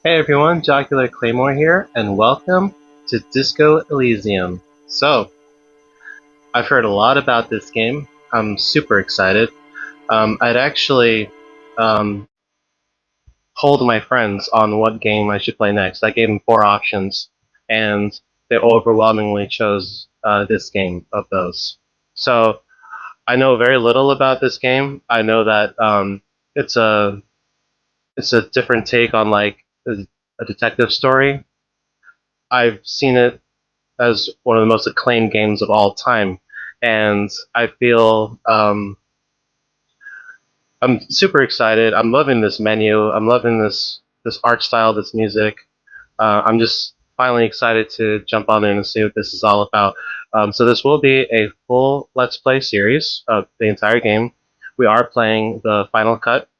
Hey everyone, Jocular Claymore here, and welcome to Disco Elysium. So, I've heard a lot about this game. I'm super excited. I'd actually um, polled my friends on what game I should play next. I gave them four options, and they overwhelmingly chose this game of those. So, I know very little about this game. I know that it's a it's a different take on like a detective story. I've seen it as one of the most acclaimed games of all time, and I feel I'm super excited. I'm loving this menu. I'm loving this art style, this music. I'm just finally excited to jump on there and see what this is all about. So this will be a full Let's Play series of the entire game. We are playing the final cut.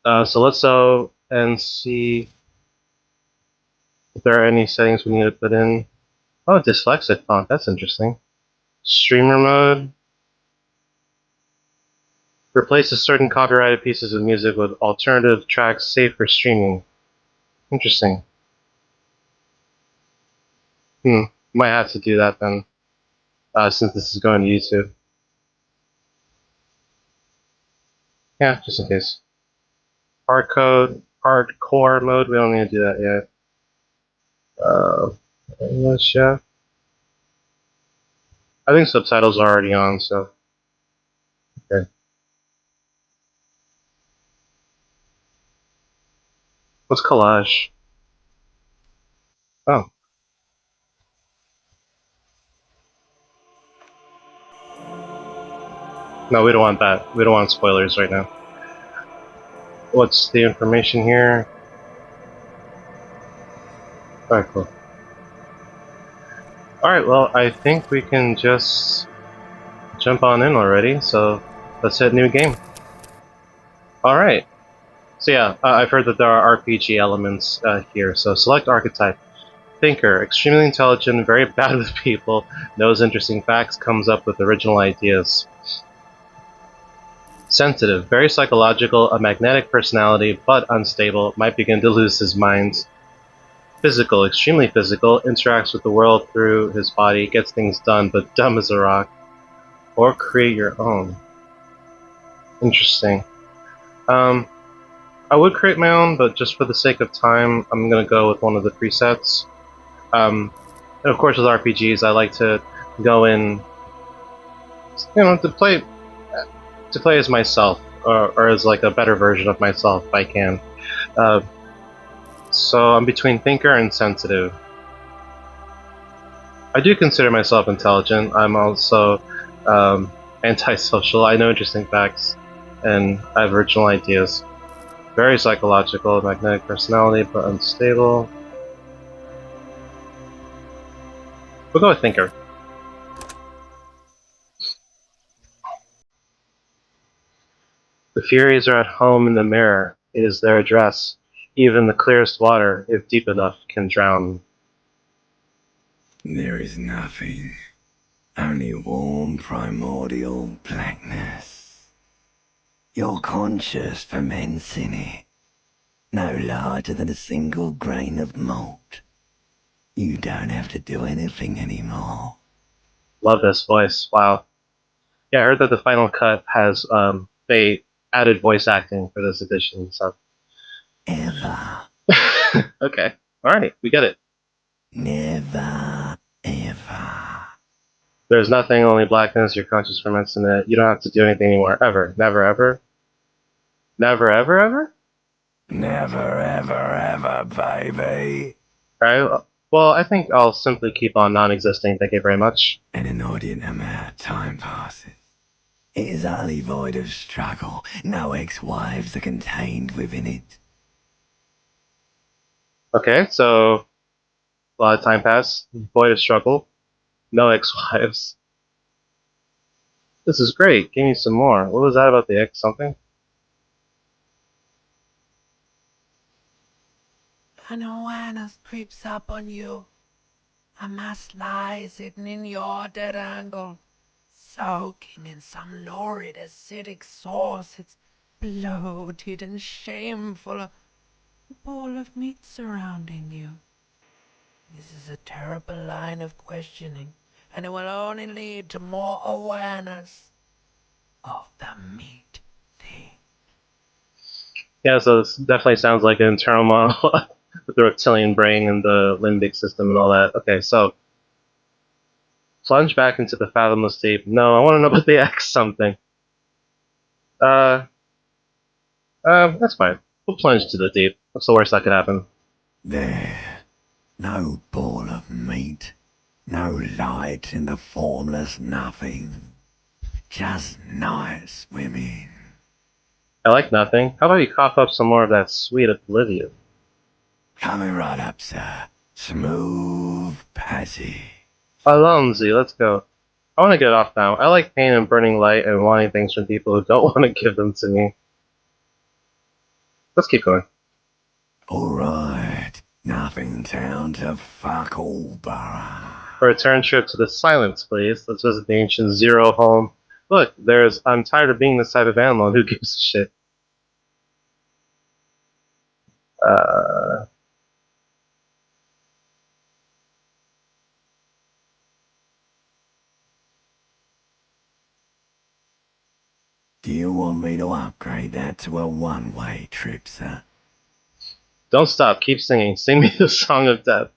So let's go and see if there are any settings we need to put in. Oh, dyslexic font. That's interesting. Streamer mode. Replaces certain copyrighted pieces of music with alternative tracks safe for streaming. Interesting. Hmm. Might have to do that then, since this is going to YouTube. Yeah, just in case. Hardcore mode. We don't need to do that yet. English, yeah. I think subtitles are already on, so okay. What's collage? Oh, no, we don't want that. We don't want spoilers right now. What's the information here? Alright, cool. Alright, well, I think we can just jump on in already, so let's hit new game. Alright. So yeah, I've heard that there are RPG elements here. So select archetype. Thinker, extremely intelligent, very bad with people, knows interesting facts, comes up with original ideas. Sensitive, very psychological, a magnetic personality, but unstable, might begin to lose his mind. Physical, extremely physical, interacts with the world through his body, gets things done, but dumb as a rock. Or create your own. Interesting. Um, I would create my own, but just for the sake of time, I'm gonna go with one of the presets. Um, and of course, with RPGs, I like to go in, to play as myself, or as like a better version of myself if I can. Uh, so I'm between thinker and sensitive. I do consider myself intelligent. I'm also antisocial. I know interesting facts, and I have original ideas. Very psychological, magnetic personality, but unstable. We'll go with thinker. The Furies are at home in the mirror. It is their address. Even the clearest water, if deep enough, can drown. There is nothing, only warm primordial blackness. Your conscious ferments in it, no larger than a single grain of malt. You don't have to do anything anymore. Love this voice. Wow. Yeah, I heard that the final cut has they added voice acting for this edition. So Ever, okay, all right, we get it. never, ever. There's nothing, only blackness. Your conscious ferments in it. You don't have to do anything anymore, ever, never, ever, never, ever, ever. Never, ever, ever, baby. All right. Well, I think I'll simply keep on non-existing. Thank you very much. An inordinate amount of time passes. It is utterly void of struggle. No ex-wives are contained within it. Okay, so a lot of time passed. Void of struggle. No ex-wives. This is great. Give me some more. What was that about the ex something? An awareness creeps up on you. A mass lie sitting in your dead angle, soaking in some lurid acidic sauce. It's bloated and shameful. a ball of meat surrounding you. This is a terrible line of questioning, and it will only lead to more awareness of the meat thing. Yeah, so this definitely sounds like an internal monologue with the reptilian brain and the limbic system and all that. Okay, so plunge back into the fathomless deep. No, I want to know about the X something. Uh, that's fine. We'll plunge to the deep. What's the worst that could happen? There, no ball of meat, no light in the formless nothing, just night swimming. I like nothing. How about you cough up some more of that sweet oblivion? Coming right up, sir. Smooth passage. Alonzi, let's go. I want to get off now. I like pain and burning light and wanting things from people who don't want to give them to me. Let's keep going. Alright, nothing town to fuck all borough. A return trip to the silence, please. Let's visit the ancient Zero home. Look, I'm tired of being this type of animal. Who gives a shit? Uh, Do you want me to upgrade that to a one-way trip, sir? don't stop. Keep singing. Sing me the song of death.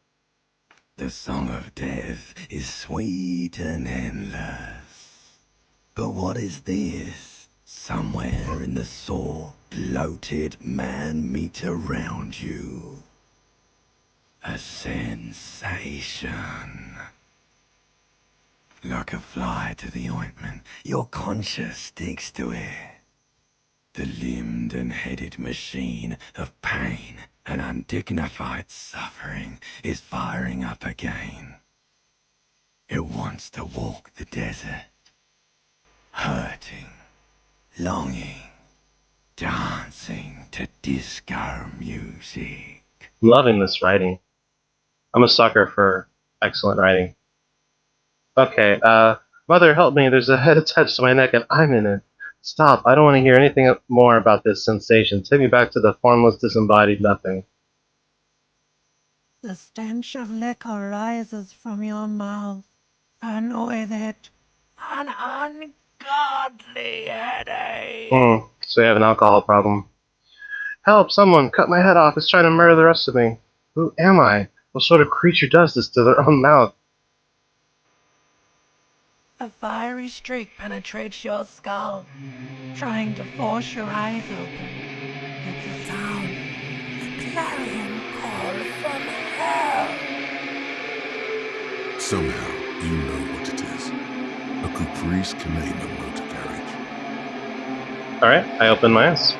The song of death is sweet and endless. But what is this? Somewhere in the sore, bloated man meet around you. A sensation. Like a fly to the ointment, your conscience sticks to it. The limbed and headed machine of pain and undignified suffering is firing up again. It wants to walk the desert, hurting, longing, dancing to disco music. I'm loving this writing. I'm a sucker for excellent writing. Okay, Mother, help me. There's a head attached to my neck and I'm in it. Stop. I don't want to hear anything more about this sensation. Take me back to the formless, disembodied nothing. The stench of liquor rises from your mouth, and with it, an ungodly headache. So we have an alcohol problem. Help, someone, cut my head off. It's trying to murder the rest of me. Who am I? What sort of creature does this to their own mouth? A fiery streak penetrates your skull, trying to force your eyes open. It's a sound, a clarion call from hell. Somehow, you know what it is. A caprice claim a motor carriage. Alright, I open my eyes.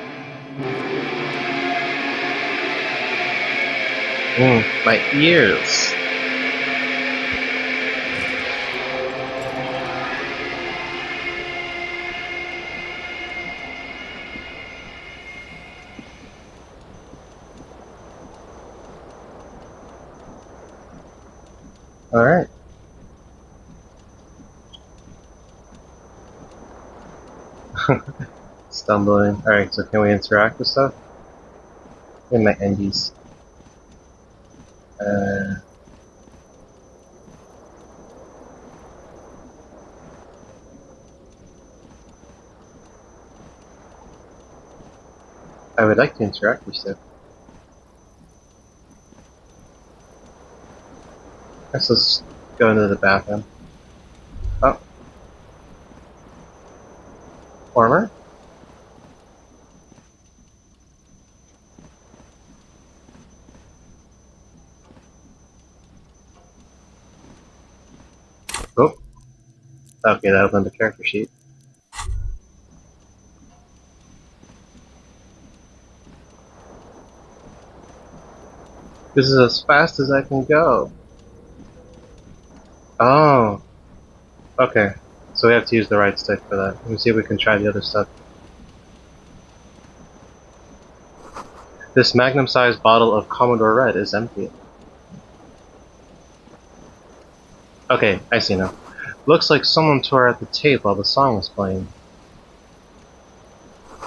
My ears. Alright. Stumbling. Alright, so can we interact with stuff? In my endies. I would like to interact with stuff. Let's just go into the bathroom. Oh. Warmer? Oh. Okay, that opened the character sheet. This is as fast as I can go. Oh. Okay. So we have to use the right stick for that. Let me see if we can try the other stuff. This magnum-sized bottle of Commodore Red is empty. Okay, I see now. Looks like someone tore out the tape while the song was playing.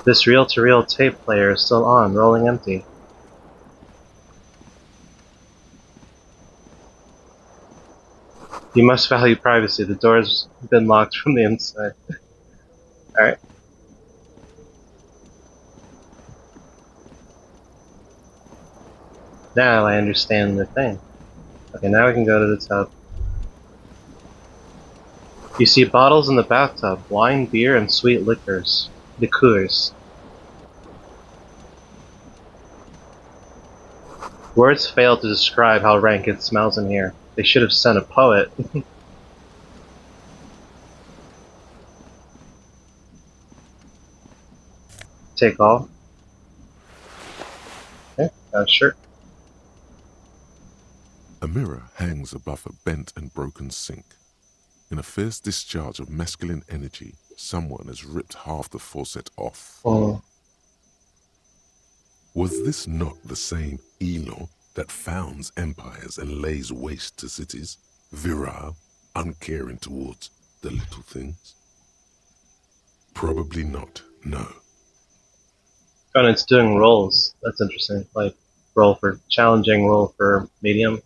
This reel-to-reel tape player is still on, rolling empty. You must value privacy. The door's been locked from the inside. Alright. Now I understand the thing. Okay, now we can go to the tub. You see bottles in the bathtub. Wine, beer, and sweet liquors. Liqueurs. Words fail to describe how rank it smells in here. They should have sent a poet. Take all. Okay, got a shirt. A mirror hangs above a bent and broken sink. In a fierce discharge of masculine energy, someone has ripped half the faucet off. Oh. Was this not the same Elo that founds empires and lays waste to cities? Virile, uncaring towards the little things? Probably not, no. Oh, and it's doing rolls. That's interesting. Like, roll for challenging, roll for medium,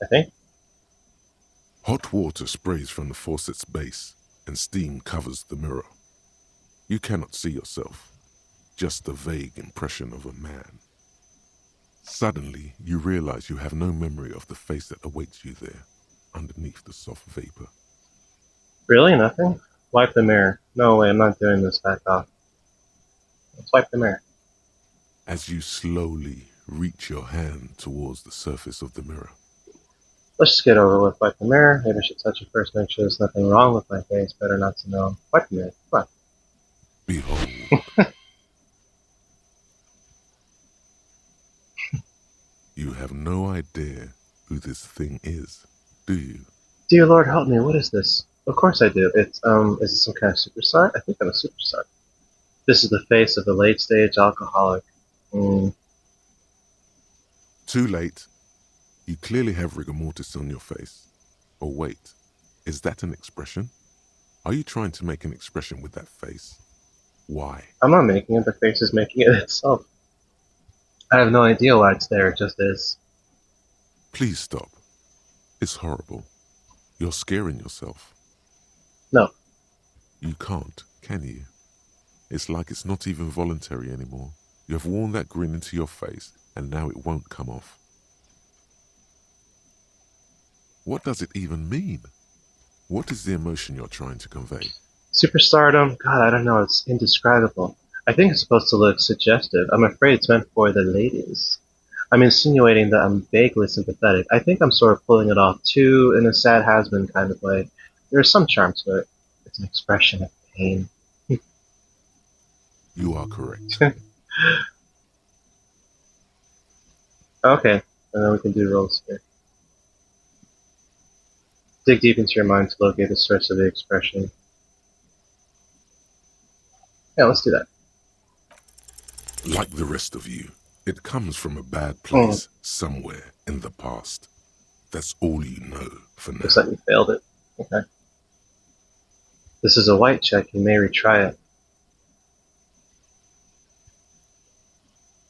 I think. Hot water sprays from the faucet's base, and steam covers the mirror. You cannot see yourself, just the vague impression of a man. Suddenly, you realize you have no memory of the face that awaits you there, underneath the soft vapor. Really? Nothing? Wipe the mirror. No way, I'm not doing this. Back off. Let's wipe the mirror. As you slowly reach your hand towards the surface of the mirror, Let's just get over with. Wipe the mirror. Maybe I should touch it first, make sure there's nothing wrong with my face. Better not to know. Wipe the mirror. Come on. behold, you have no idea who this thing is, do you? Dear Lord, help me. What is this? Of course I do. It's, is it some kind of superstar? I think I'm a superstar. This is the face of the late-stage alcoholic. Too late. You clearly have rigor mortis on your face. Or wait, is that an expression? Are you trying to make an expression with that face? Why? I'm not making it. The face is making it itself. I have no idea why it's there. It just is. Please stop. It's horrible. You're scaring yourself. No. You can't, can you? It's like it's not even voluntary anymore. You have worn that grin into your face, and now it won't come off. What does it even mean? What is the emotion you're trying to convey? Superstardom? God, I don't know. It's indescribable. I think it's supposed to look suggestive. I'm afraid it's meant for the ladies. I'm insinuating that I'm vaguely sympathetic. I think I'm sort of pulling it off too, in a sad has-been kind of way. There's some charm to it. It's an expression of pain. You are correct. Okay, and then we can do rolls here. Dig deep into your mind to locate the source of the expression. Yeah, let's do that. Like the rest of you, it comes from a bad place somewhere in the past. That's all you know for now. Looks like you failed it. Okay. This is a white check. You may retry it.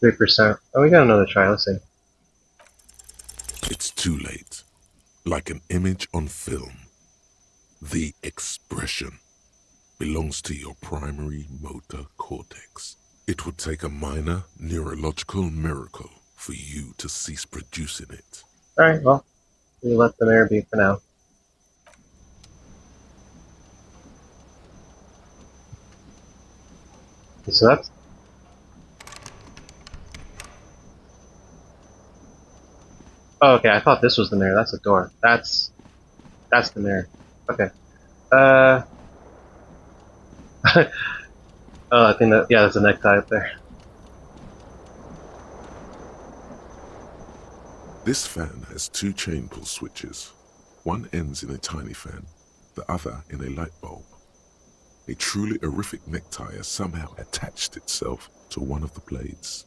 3%. Oh, we got another try. Let's see. It's too late. Like an image on film. The expression belongs to your primary motor cortex. It would take a minor neurological miracle for you to cease producing it. Alright, well, we let the mirror be for now. So that's... Oh, okay, I thought this was the mirror. That's the door. That's the mirror. Okay. Oh, I think that... Yeah, there's a necktie up there. This fan has two chain pull switches. One ends in a tiny fan, the other in a light bulb. A truly horrific necktie has somehow attached itself to one of the blades.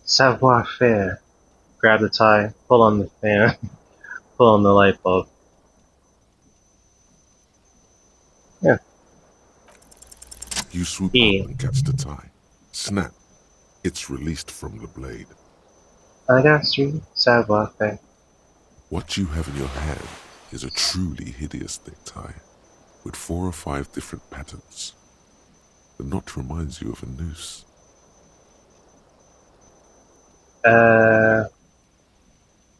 Savoir faire. Grab the tie, pull on the fan, pull on the light bulb. Yeah. You swoop E. up and catch the tie. Snap. It's released from the blade. I got you. Savoir faire. What you have in your hand is a truly hideous necktie with 4 or 5 different patterns. The knot reminds you of a noose.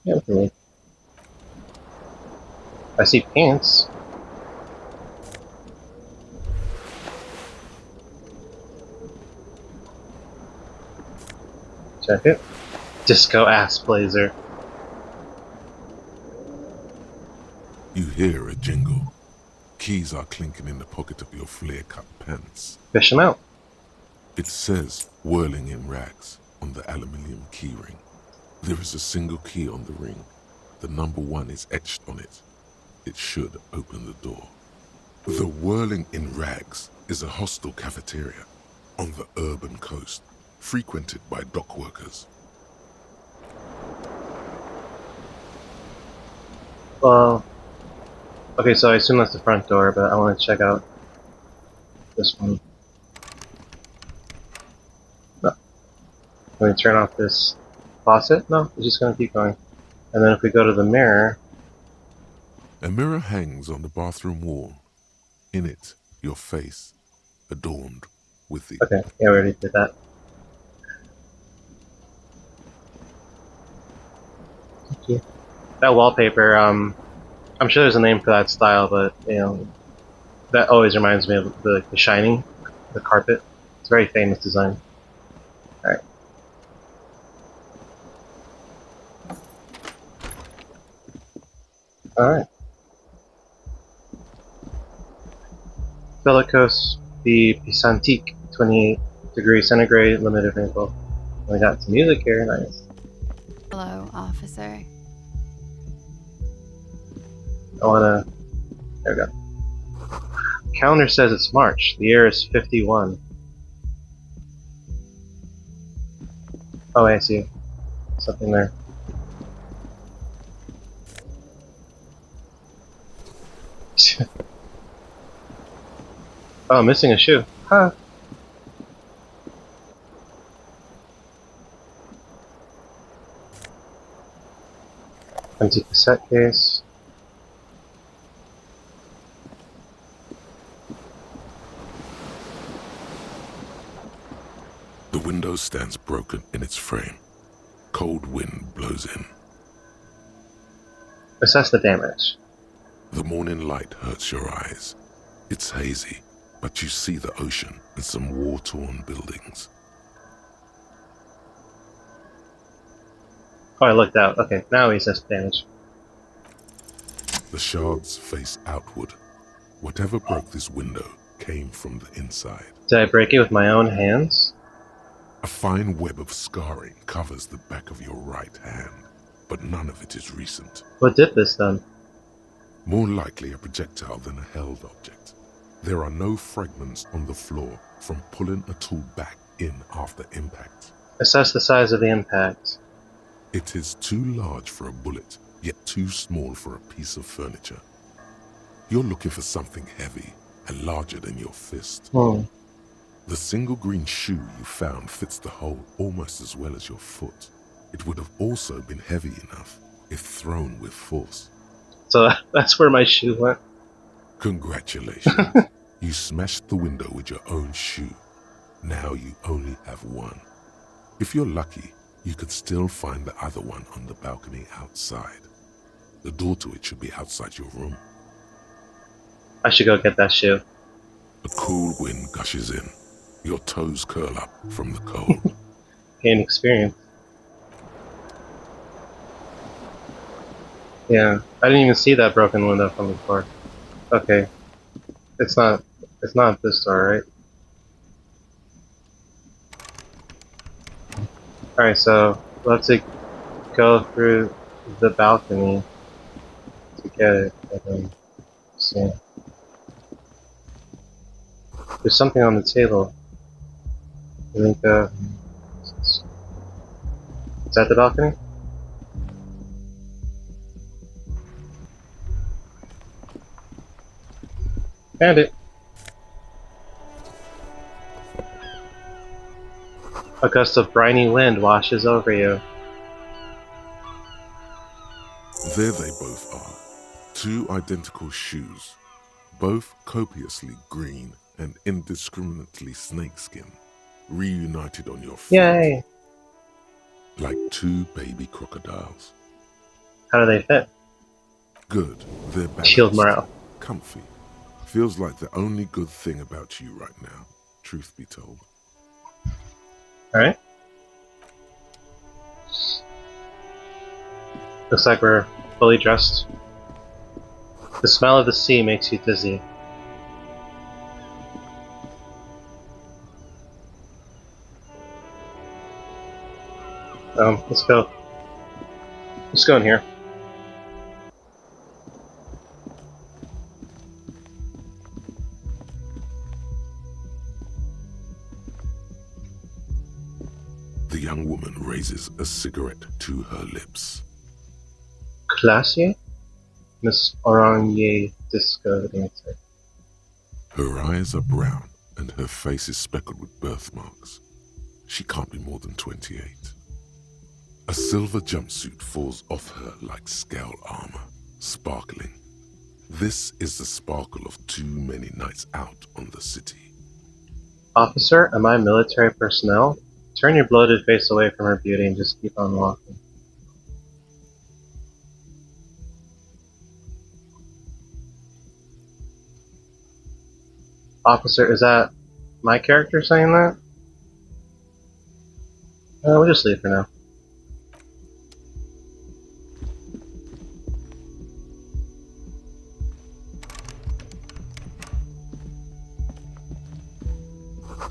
Yeah, okay. I see pants. Check it. Disco ass blazer. You hear a jingle. Keys are clinking in the pocket of your flare-cut pants. Fish him out. It says "whirling in rags" on the aluminium keyring. There is a single key on the ring. The number 1 is etched on it. It should open the door. The Whirling in Rags is a hostel cafeteria on the urban coast, frequented by dock workers. Well, okay, so I assume that's the front door, but I want to check out this one. No. Can we turn off this faucet? No, it's just going to keep going. And then if we go to the mirror... A mirror hangs on the bathroom wall. In it, your face, adorned with the... Okay, yeah, we already did that. Thank you. That wallpaper, I'm sure there's a name for that style, but, you know, that always reminds me of the Shining, the carpet. It's a very famous design. Alright. Alright. Bellicose, the Pisantique, 28 degrees centigrade, limited rainfall. We got some music here, nice. Hello, officer. I wanna... There we go. Calendar says it's March. The year is 51. Oh, I see. Something there. Oh, I'm missing a shoe. Huh. Empty cassette case. The window stands broken in its frame. Cold wind blows in. Assess the damage. The morning light hurts your eyes. It's hazy, but you see the ocean and some war-torn buildings. Oh, I looked out. Okay, now he says damage. The shards face outward. Whatever broke this window came from the inside. Did I break it with my own hands? A fine web of scarring covers the back of your right hand, but none of it is recent. What did this then? More likely a projectile than a held object. There are no fragments on the floor from pulling a tool back in after impact. Assess the size of the impact. It is too large for a bullet, yet too small for a piece of furniture. You're looking for something heavy and larger than your fist. The single green shoe you found fits the hole almost as well as your foot. It would have also been heavy enough if thrown with force. So that's where my shoe went. Congratulations. You smashed the window with your own shoe. Now you only have one. If you're lucky, you could still find the other one on the balcony outside. The door to it should be outside your room. I should go get that shoe. A cool wind gushes in. Your toes curl up from the cold. Gain experience. Yeah, I didn't even see that broken window from before. Okay. It's not this door, right? Alright, so let's go through the balcony to get it, and then see. There's something on the table. I think, is that the balcony? Found it. A gust of briny wind washes over you. There they both are. Two identical shoes, both copiously green and indiscriminately snakeskin, reunited on your feet. Yay! Like two baby crocodiles. How do they fit? Good, they're Shield balanced, morale. comfy. Feels like the only good thing about you right now, truth be told. Alright. Looks like we're fully dressed. The smell of the sea makes you dizzy. Let's go. Let's go in here. The young woman raises a cigarette to her lips. Classier? Miss Orange Disco Dancer. Her eyes are brown and her face is speckled with birthmarks. She can't be more than 28. A silver jumpsuit falls off her like scale armor, sparkling. This is the sparkle of too many nights out on the city. Officer, am I military personnel? Turn your bloated face away from her beauty and just keep on walking. Officer, is that my character saying that? We'll just leave for now.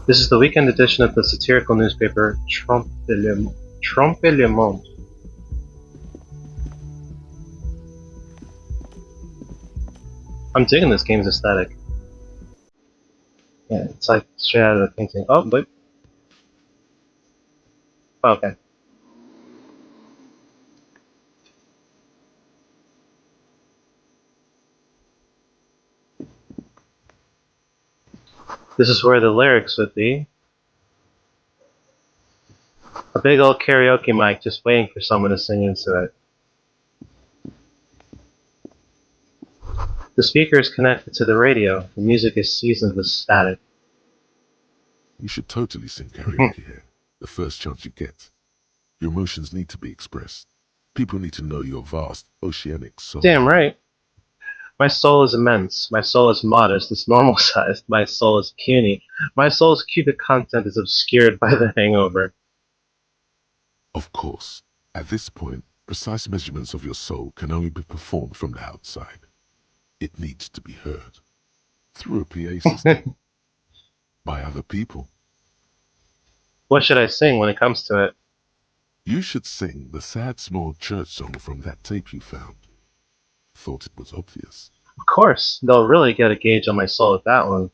This is the weekend edition of the satirical newspaper Trompe le Monde. I'm digging this game's aesthetic. Yeah, it's like straight out of the painting. Oh, wait. Oh, okay. This is where the lyrics would be. A big old karaoke mic just waiting for someone to sing into it. The speaker is connected to the radio. The music is seasoned with static. You should totally sing karaoke here, the first chance you get. Your emotions need to be expressed. People need to know your vast, oceanic soul. Damn right. My soul is immense. My soul is modest. It's normal sized. My soul is puny. My soul's cubic content is obscured by the hangover. Of course, at this point, precise measurements of your soul can only be performed from the outside. It needs to be heard. Through a PA system. By other people. What should I sing when it comes to it? You should sing the sad small church song from that tape you found. Thought it was obvious. Of course, they'll really get a gauge on my soul with that one.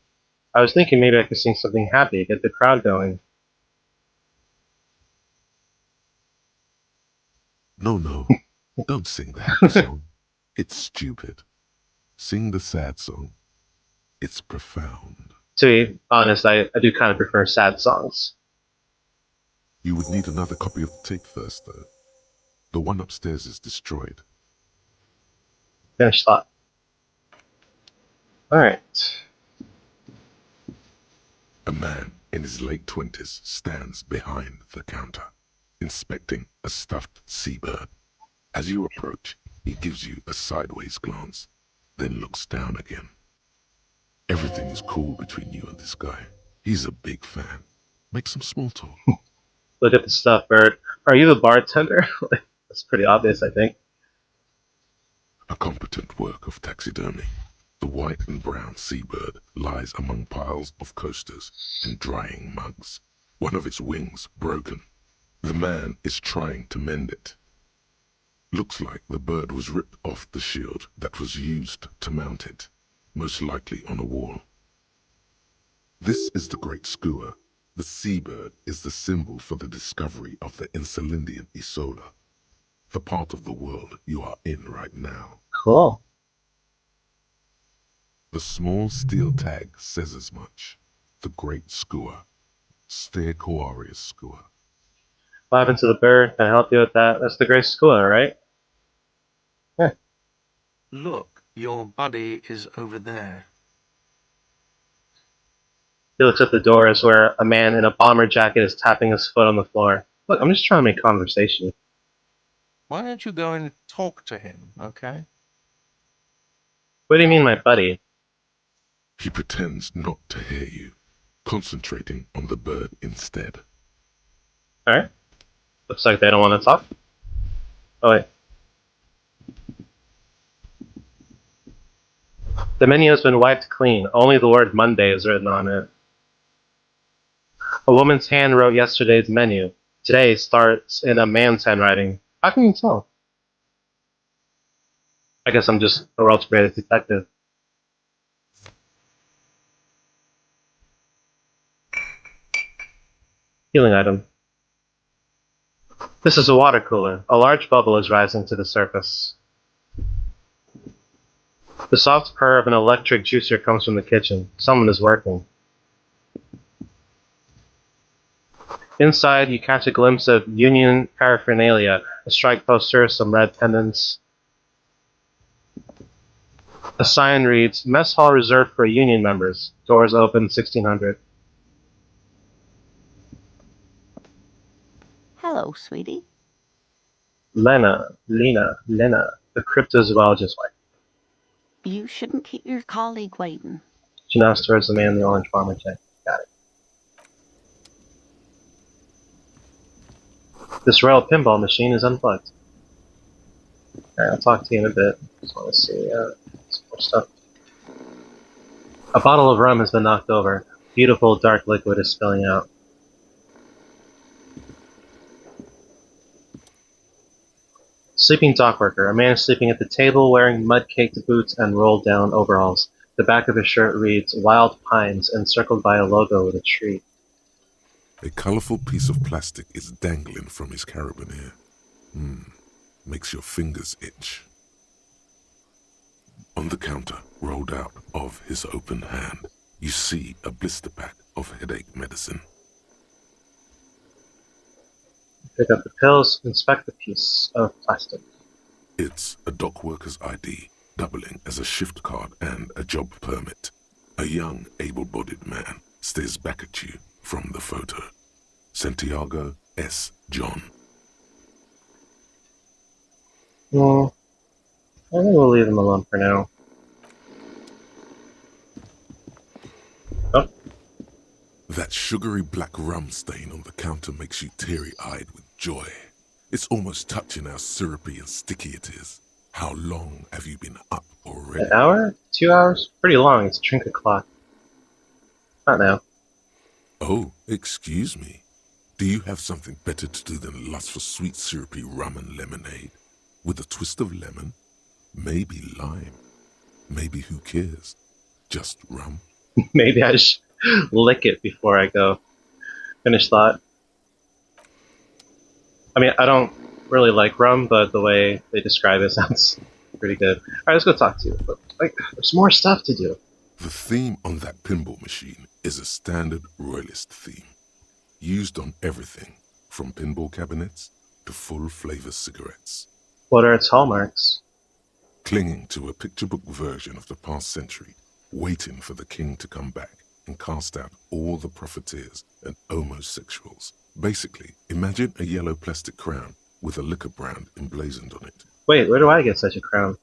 I was thinking maybe I could sing something happy, get the crowd going. No. Don't sing the happy song. It's stupid. Sing the sad song. It's profound. To be honest, I do kind of prefer sad songs. You would need another copy of the tape first, though. The one upstairs is destroyed. Finished thought. Alright. A man in his late 20s stands behind the counter, inspecting a stuffed seabird. As you approach, he gives you a sideways glance, then looks down again. Everything is cool between you and this guy. He's a big fan. Make some small talk. Look at the stuff, Bert. Are you the bartender? That's pretty obvious, I think. A competent work of taxidermy. The white and brown seabird lies among piles of coasters and drying mugs. One of its wings broken. The man is trying to mend it. Looks like the bird was ripped off the shield that was used to mount it, most likely on a wall. This is the great skua. The seabird is the symbol for the discovery of the Insulindian Isola, the part of the world you are in right now. Cool. The small steel tag says as much. The great skua. Stegoarius skua. What happened to the bird? Can I help you with that? That's the gray skua, right? Yeah. Look, Your body is over there. He looks at the doors where a man in a bomber jacket is tapping his foot on the floor. Look, I'm just trying to make conversation. Why don't you go and talk to him, okay? What do you mean, my buddy? He pretends not to hear you, concentrating on the bird instead. Alright. Looks like they don't want to talk. Oh, wait. The menu has been wiped clean. Only the word Monday is written on it. A woman's hand wrote yesterday's menu. Today starts in a man's handwriting. How can you tell? I guess I'm just a well-trained detective. Healing item. This is a water cooler. A large bubble is rising to the surface. The soft purr of an electric juicer comes from the kitchen. Someone is working. Inside, you catch a glimpse of union paraphernalia, a strike poster, some red pendants. A sign reads, Mess Hall reserved for union members. Doors open 1600. Hello, sweetie. Lena, the cryptozoologist's wife. You shouldn't keep your colleague waiting. She nods towards the man in the orange bomber jacket. Got it. This royal pinball machine is unplugged. Alright, I'll talk to you in a bit. Just want to see some more stuff. A bottle of rum has been knocked over. Beautiful dark liquid is spilling out. Sleeping dockworker. A man is sleeping at the table wearing mud-caked boots and rolled-down overalls. The back of his shirt reads, Wild Pines, encircled by a logo with a tree. A colorful piece of plastic is dangling from his carabiner. Makes your fingers itch. On the counter, rolled out of his open hand, you see a blister pack of headache medicine. Pick up the pills, inspect the piece of plastic. It's a dock worker's ID, doubling as a shift card and a job permit. A young, able-bodied man stares back at you from the photo. Santiago S. John. Well, I think we'll leave him alone for now. Oh, That sugary black rum stain on the counter makes you teary-eyed with joy. It's almost touching how syrupy and sticky it is. How long have you been up already? an hour? 2 hours? Pretty long. It's a drink o'clock. Not now. Oh, excuse me. Do you have something better to do than lust for sweet syrupy rum and lemonade? With a twist of lemon? Maybe lime. Maybe who cares? Just rum? Maybe I should lick it before I go. Finish thought. I mean, I don't really like rum, but the way they describe it sounds pretty good. Alright, let's go talk to you. But, there's more stuff to do. The theme on that pinball machine is a standard royalist theme, used on everything from pinball cabinets to full-flavor cigarettes. What are its hallmarks? Clinging to a picture book version of the past century, waiting for the king to come back and cast out all the profiteers and homosexuals. Basically, imagine a yellow plastic crown with a liquor brand emblazoned on it. Wait, where do I get such a crown?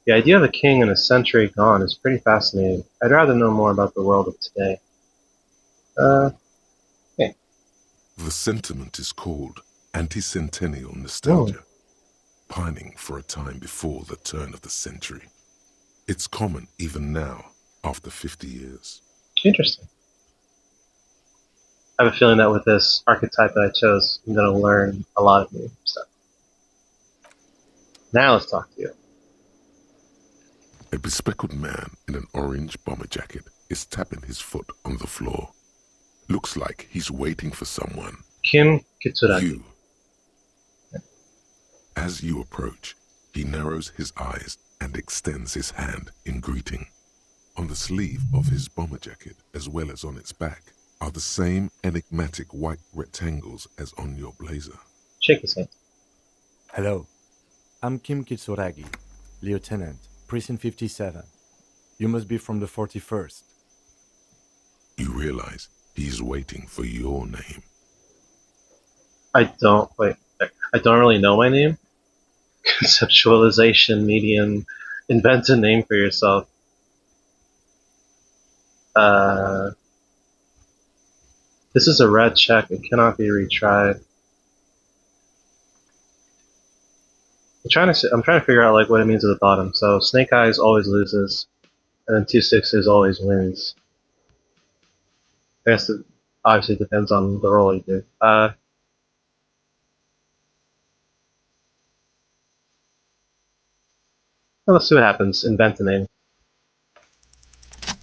The idea of a king in a century gone is pretty fascinating. I'd rather know more about the world of today. The sentiment is called anti-centennial nostalgia, pining for a time before the turn of the century. It's common even now, after 50 years. Interesting. I have a feeling that with this archetype that I chose, I'm going to learn a lot of new stuff. Now let's talk to you. A bespectacled man in an orange bomber jacket is tapping his foot on the floor. Looks like he's waiting for someone. Kim Kitsuragi. You. As you approach, he narrows his eyes and extends his hand in greeting. On the sleeve of his bomber jacket, as well as on its back, are the same enigmatic white rectangles as on your blazer. Shake his hand. Hello, I'm Kim Kitsuragi, Lieutenant, Precinct 57. You must be from the 41st. You realize he's waiting for your name. I don't wait. I don't really know my name. Conceptualization medium. Invent a name for yourself. This is a red check. It cannot be retried. I'm trying to figure out like what it means at the bottom. So Snake Eyes always loses, and then 2/6 always wins. I guess it obviously depends on the role you do. Well, let's see what happens. Invent a name.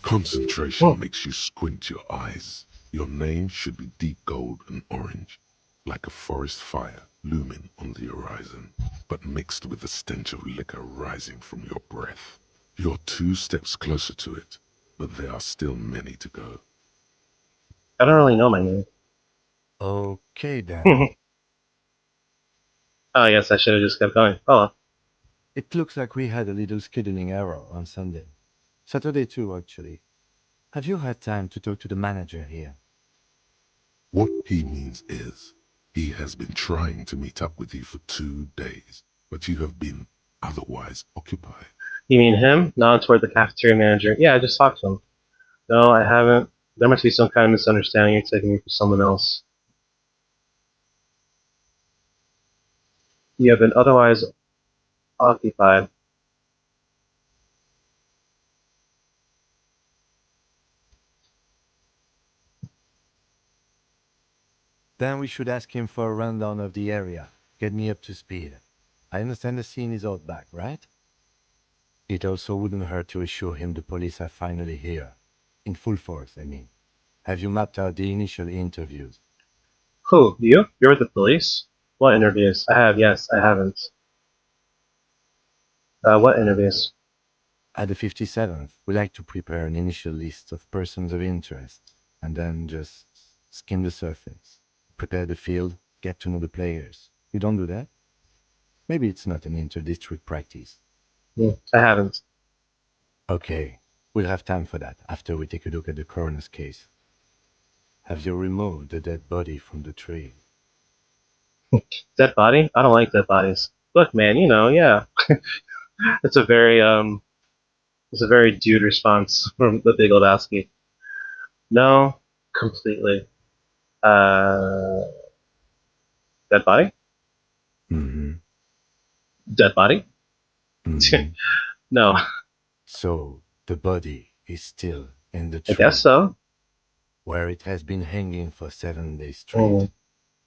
Concentration makes you squint your eyes. Your name should be deep gold and orange, like a forest fire looming on the horizon, but mixed with the stench of liquor rising from your breath. You're 2 steps closer to it, but there are still many to go. I don't really know my name. Okay then. Oh, I guess I should have just kept going. Oh well. It looks like we had a little scheduling error on Sunday. Saturday too, actually. Have you had time to talk to the manager here? What he means is, he has been trying to meet up with you for 2 days, but you have been otherwise occupied. You mean him? Nod toward the cafeteria manager. Yeah, I just talked to him. No, I haven't. There must be some kind of misunderstanding. You're taking me for someone else. You have been otherwise occupied. Then we should ask him for a rundown of the area. Get me up to speed. I understand the scene is out back, right? It also wouldn't hurt to assure him the police are finally here. In full force, I mean. Have you mapped out the initial interviews? Who? You? You're with the police? What interviews? I have, yes, I haven't. What interviews? At the 57th, we like to prepare an initial list of persons of interest, and then just skim the surface. Prepare the field, get to know the players. You don't do that? Maybe it's not an inter-district practice. I haven't. Okay, we'll have time for that after we take a look at the coroner's case. Have you removed the dead body from the tree? Dead body? I don't like dead bodies. Look, man, yeah. It's a very it's a very dude response from the Big Lebowski. No, completely. Uh, dead body? Mm-hmm. Dead body? Mm-hmm. No, So, the body is still in the I guess tree, so. where it has been hanging for 7 days straight. Mm.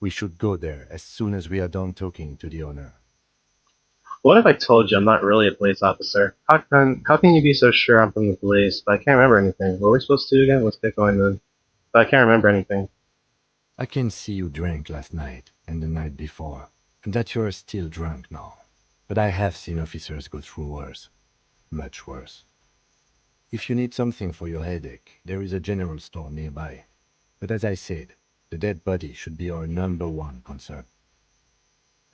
We should go there as soon as we are done talking to the owner. What if I told you I'm not really a police officer? How can you be so sure I'm from the police, but I can't remember anything? What are we supposed to do again? Let's get going then. But I can't remember anything. I can see you drank last night and the night before, and that you are still drunk now. But I have seen officers go through worse, much worse. If you need something for your headache, there is a general store nearby. But as I said, the dead body should be our number one concern.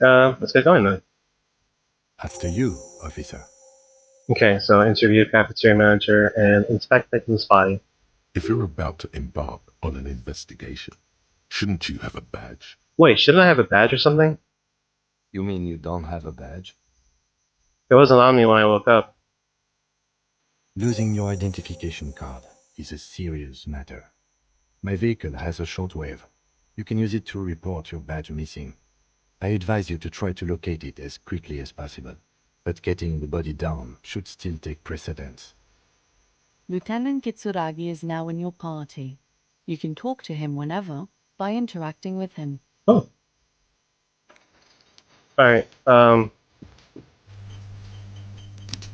Let's get going then. After you, officer. Okay, so interview cafeteria manager and inspect victim's body. If you're about to embark on an investigation, shouldn't you have a badge? Wait, shouldn't I have a badge or something? You mean you don't have a badge? It wasn't on me when I woke up. Losing your identification card is a serious matter. My vehicle has a shortwave. You can use it to report your badge missing. I advise you to try to locate it as quickly as possible, but getting the body down should still take precedence. Lieutenant Kitsuragi is now in your party. You can talk to him whenever by interacting with him. Oh. Alright, alright,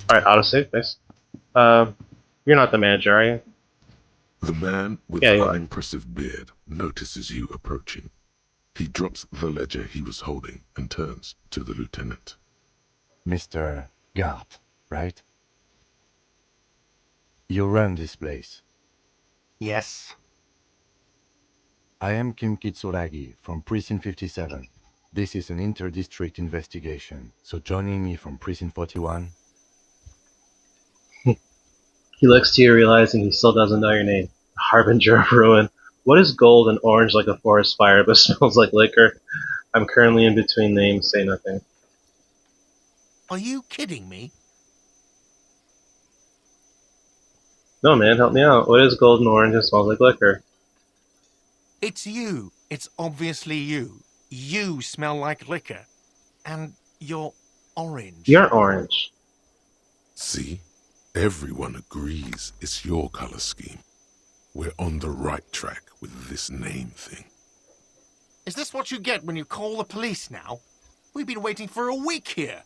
autosave, thanks. You're not the manager, are you? The man with Yeah, the you are. unimpressive beard notices you approaching. He drops the ledger he was holding and turns to the lieutenant. Mr. Gart, right? You run this place. Yes. I am Kim Kitsuragi from Precinct 57. This is an inter-district investigation, so joining me from Precinct 41. He looks to you, realizing he still doesn't know your name. Harbinger of Ruin. What is gold and orange like a forest fire, but smells like liquor? I'm currently in between names, say nothing. Are you kidding me? No, man, help me out. What is gold and orange and smells like liquor? It's you. It's obviously you. You smell like liquor. And you're orange. You're orange. See? Everyone agrees it's your color scheme. We're on the right track with this name thing. Is this what you get when you call the police now? We've been waiting for a week here.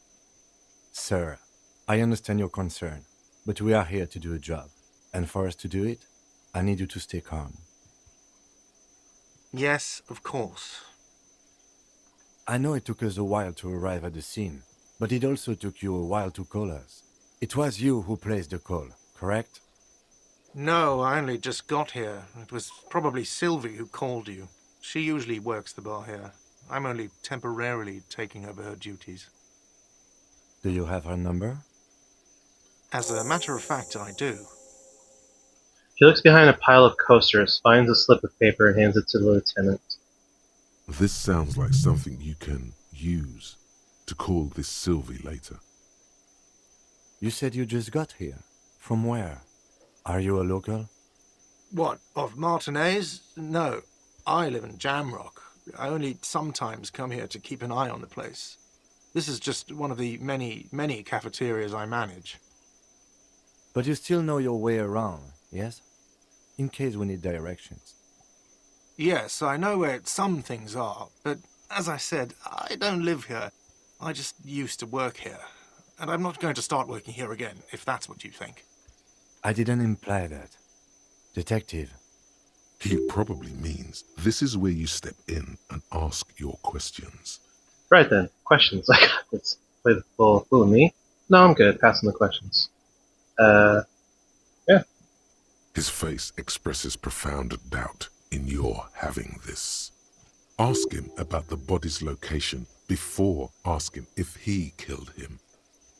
Sir, I understand your concern, but we are here to do a job. And for us to do it, I need you to stay calm. Yes, of course. I know it took us a while to arrive at the scene, but it also took you a while to call us. It was you who placed the call, correct? No, I only just got here. It was probably Sylvie who called you. She usually works the bar here. I'm only temporarily taking over her duties. Do you have her number? As a matter of fact, I do. He looks behind a pile of coasters, finds a slip of paper, and hands it to the lieutenant. This sounds like something you can use to call this Sylvie later. You said you just got here. From where? Are you a local? What, of Martinez? No. I live in Jamrock. I only sometimes come here to keep an eye on the place. This is just one of the many, many cafeterias I manage. But you still know your way around, yes? In case we need directions. Yes, I know where some things are, but as I said, I don't live here. I just used to work here. And I'm not going to start working here again, if that's what you think. I didn't imply that. Detective, He probably means this is where you step in and ask your questions. Right then, questions. I got this. Play the fool with me? No, I'm good. Passing the questions. Yeah. His face expresses profound doubt in your having this. Ask him about the body's location before asking if he killed him.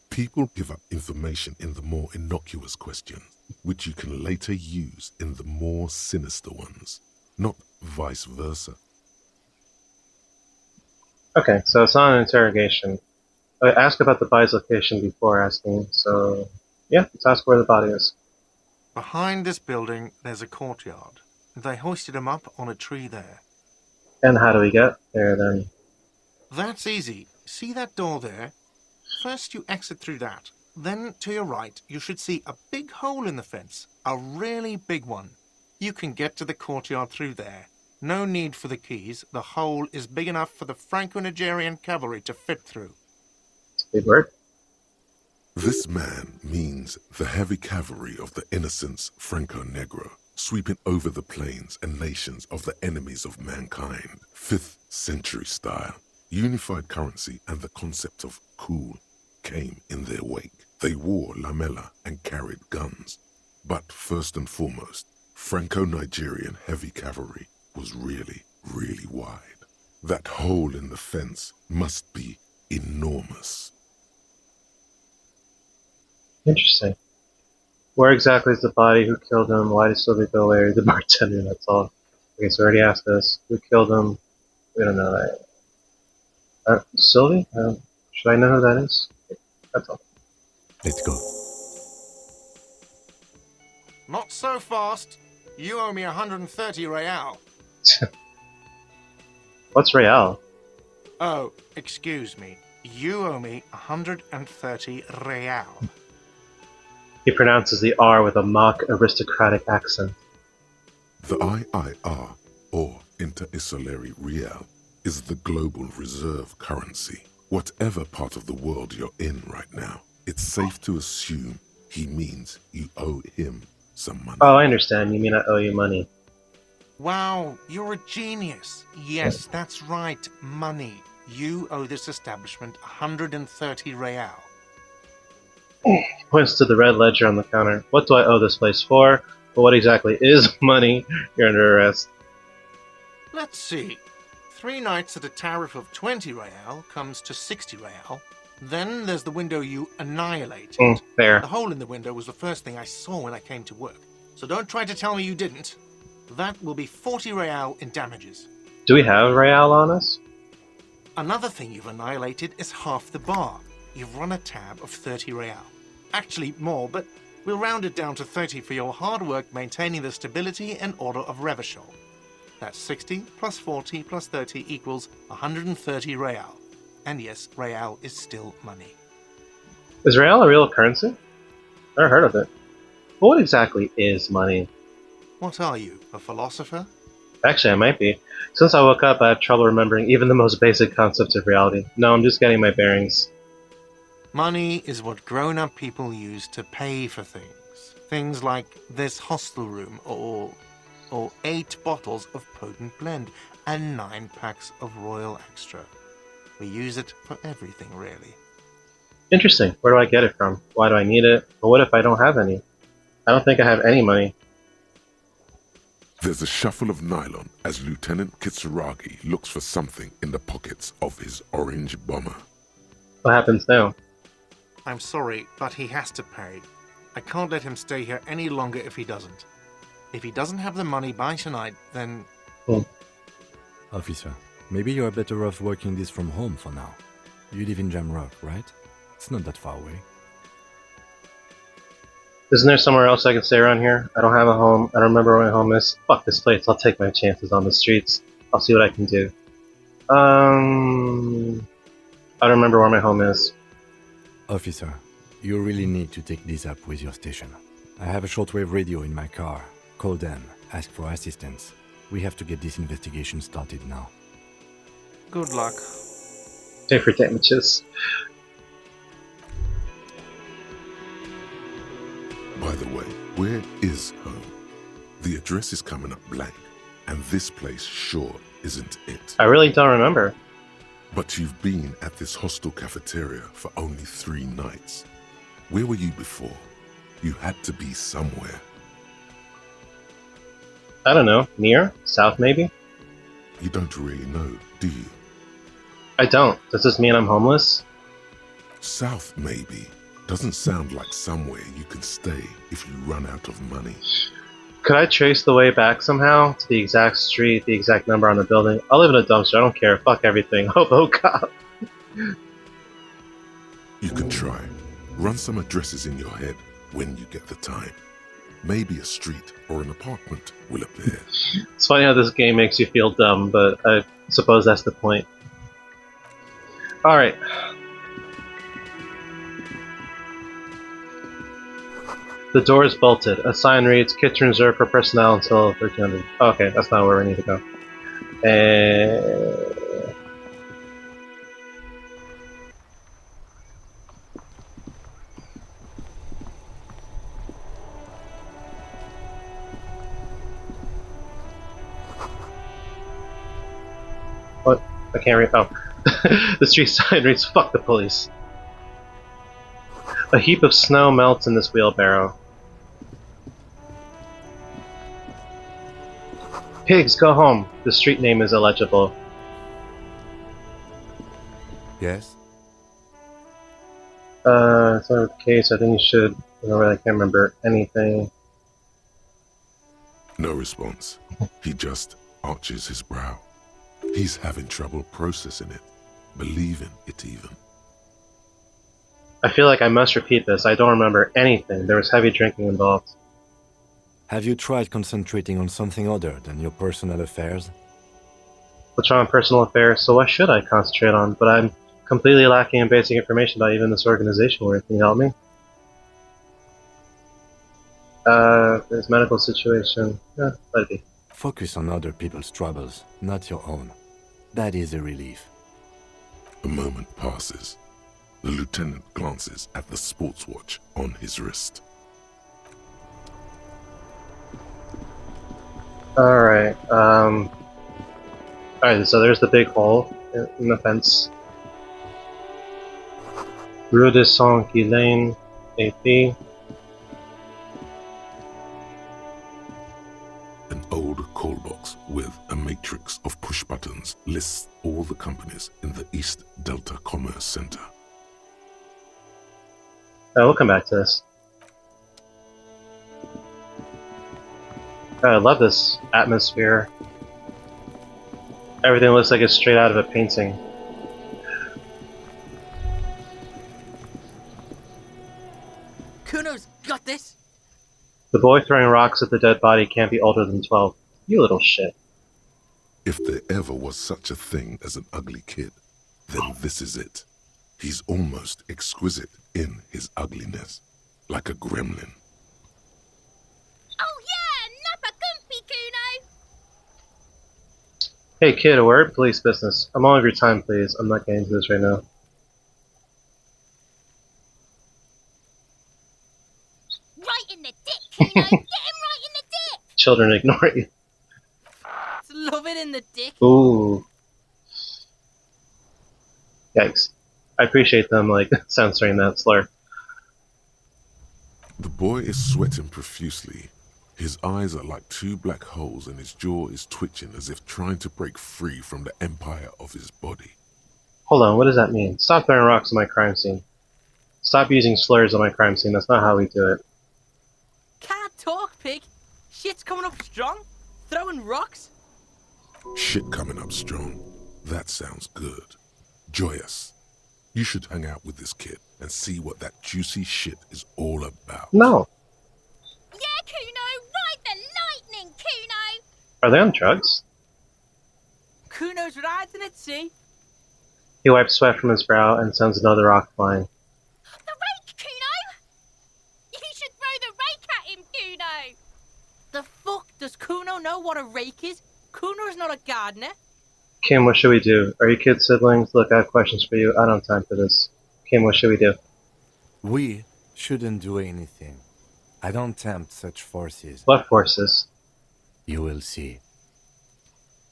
People give up information in the more innocuous questions, which you can later use in the more sinister ones, not vice versa. Okay, so it's not an interrogation. Ask about the body's location before asking, so yeah, let's ask where the body is. Behind this building, there's a courtyard. They hoisted him up on a tree there. And how do we get there then? That's easy. See that door there? First you exit through that. Then to your right, you should see a big hole in the fence. A really big one. You can get to the courtyard through there. No need for the keys. The hole is big enough for the Franco-Nigerian cavalry to fit through. It's a big word. This man means the heavy cavalry of the innocents Franco-Negro, sweeping over the plains and nations of the enemies of mankind, 5th century style. Unified currency and the concept of cool came in their wake. They wore lamella and carried guns. But first and foremost, Franco-Nigerian heavy cavalry was really, really wide. That hole in the fence must be enormous. Interesting. Where exactly is the body? Who killed him? Why did Sylvie go away? The bartender, that's all. Okay, so I already asked this. Who killed him? We don't know that. Sylvie? Should I know who that is? That's all. let's go. Not so fast. You owe me 130 real. What's Real? Oh, excuse me. You owe me 130 real. He pronounces the R with a mock aristocratic accent. The IIR, or Inter-Isolary Real, is the global reserve currency. Whatever part of the world you're in right now, it's safe to assume he means you owe him some money. Oh, I understand. You mean I owe you money. Wow, you're a genius. Yes, that's right, money. You owe this establishment 130 real. He points to the red ledger on the counter. What do I owe this place for? But what exactly is money? You're under arrest. Let's see. 3 nights at a tariff of 20 real comes to 60 real. Then there's the window you annihilated. There. The hole in the window was the first thing I saw when I came to work. So don't try to tell me you didn't. That will be 40 real in damages. Do we have Real on us? Another thing you've annihilated is half the bar. You've run a tab of 30 real. Actually more, but we'll round it down to 30 for your hard work maintaining the stability and order of Revachol. That's 60 plus 40 plus 30 equals 130 real. And yes, real is still money. Is Real a real currency? Never heard of it. But what exactly is money? What are you, a philosopher? Actually, I might be. Since I woke up, I have trouble remembering even the most basic concepts of reality. No, I'm just getting my bearings. Money is what grown-up people use to pay for things. Things like this hostel room or 8 bottles of potent blend and 9 packs of Royal Extra. We use it for everything, really. Interesting. Where do I get it from? Why do I need it? Or what if I don't have any? I don't think I have any money. There's a shuffle of nylon as Lieutenant Kitsuragi looks for something in the pockets of his orange bomber. What happens now? I'm sorry, but he has to pay. I can't let him stay here any longer if he doesn't. If he doesn't have the money by tonight, then... Officer, maybe you're better off working this from home for now. You live in Jamrock, right? It's not that far away. Isn't there somewhere else I can stay around here? I don't have a home. I don't remember where my home is. Fuck this place. I'll take my chances on the streets. I'll see what I can do. I don't remember where my home is. Officer, you really need to take this up with your station. I have a shortwave radio in my car. Call them. Ask for assistance. We have to get this investigation started now. Good luck. Pay for damages. By the way, where is home? The address is coming up blank, and this place sure isn't it. I really don't remember. But you've been at this hostel cafeteria for only 3 nights. Where were you before? You had to be somewhere. I don't know. Near? South, maybe? You don't really know, do you? I don't. Does this mean I'm homeless? South, maybe. Doesn't sound like somewhere you can stay if you run out of money. Could I trace the way back somehow? To the exact street, the exact number on the building? I'll live in a dumpster. I don't care. Fuck everything. Hobo cop. You can try. Run some addresses in your head when you get the time. Maybe a street or an apartment will appear. It's funny how this game makes you feel dumb, but I suppose that's the point. Alright. The door is bolted. A sign reads, Kitchen reserved for personnel until 1300. Okay, that's not where we need to go. What? I can't read. Oh. The street sign reads, fuck the police. A heap of snow melts in this wheelbarrow. Pigs, go home. The street name is illegible. Yes? It's not the case. I think you should. I can't remember anything. No response. He just arches his brow. He's having trouble processing it, believing it even. I feel like I must repeat this. I don't remember anything. There was heavy drinking involved. Have you tried concentrating on something other than your personal affairs? What's wrong with personal affairs? So what should I concentrate on? But I'm completely lacking in basic information about even this organization. Where can you help me? There's medical situation. Yeah, let it be. Focus on other people's troubles, not your own. That is a relief. A moment passes. The lieutenant glances at the sports watch on his wrist. Alright, alright, so there's the big hole in the fence. Rue de Saint-Ghislain, AP. An old call box with a matrix of push buttons lists all the companies in the East Delta Commerce Center. Oh, we'll come back to this. Oh, I love this atmosphere. Everything looks like it's straight out of a painting. Kuno's got this. The boy throwing rocks at the dead body can't be older than 12. You little shit. If there ever was such a thing as an ugly kid, then this is it. He's almost exquisite in his ugliness, like a gremlin. Oh yeah, Nappa Gumpy Kuno! Hey kid, a word? Police business. I'm all of your time, please. I'm not getting into this right now. Right in the dick, Kuno! Get him right in the dick! Children ignore you. Love it in the dick. Ooh. Yikes. I appreciate them, like, censoring that slur. The boy is sweating profusely. His eyes are like two black holes and his jaw is twitching as if trying to break free from the empire of his body. Hold on, what does that mean? Stop throwing rocks at my crime scene. Stop using slurs on my crime scene. That's not how we do it. Can't talk, pig. Shit's coming up strong. Throwing rocks. Shit coming up strong. That sounds good. Joyous. You should hang out with this kid and see what that juicy shit is all about. No. Yeah, Kuno! Ride the lightning, Kuno! Are they on drugs? Kuno's riding at sea. He wipes sweat from his brow and sends another rock flying. The rake, Kuno! You should throw the rake at him, Kuno! The fuck? Does Kuno know what a rake is? Kuno's not a gardener. Kim, what should we do? Are you kids siblings? Look, I have questions for you. I don't have time for this. Kim, what should we do? We shouldn't do anything. I don't tempt such forces. What forces? You will see.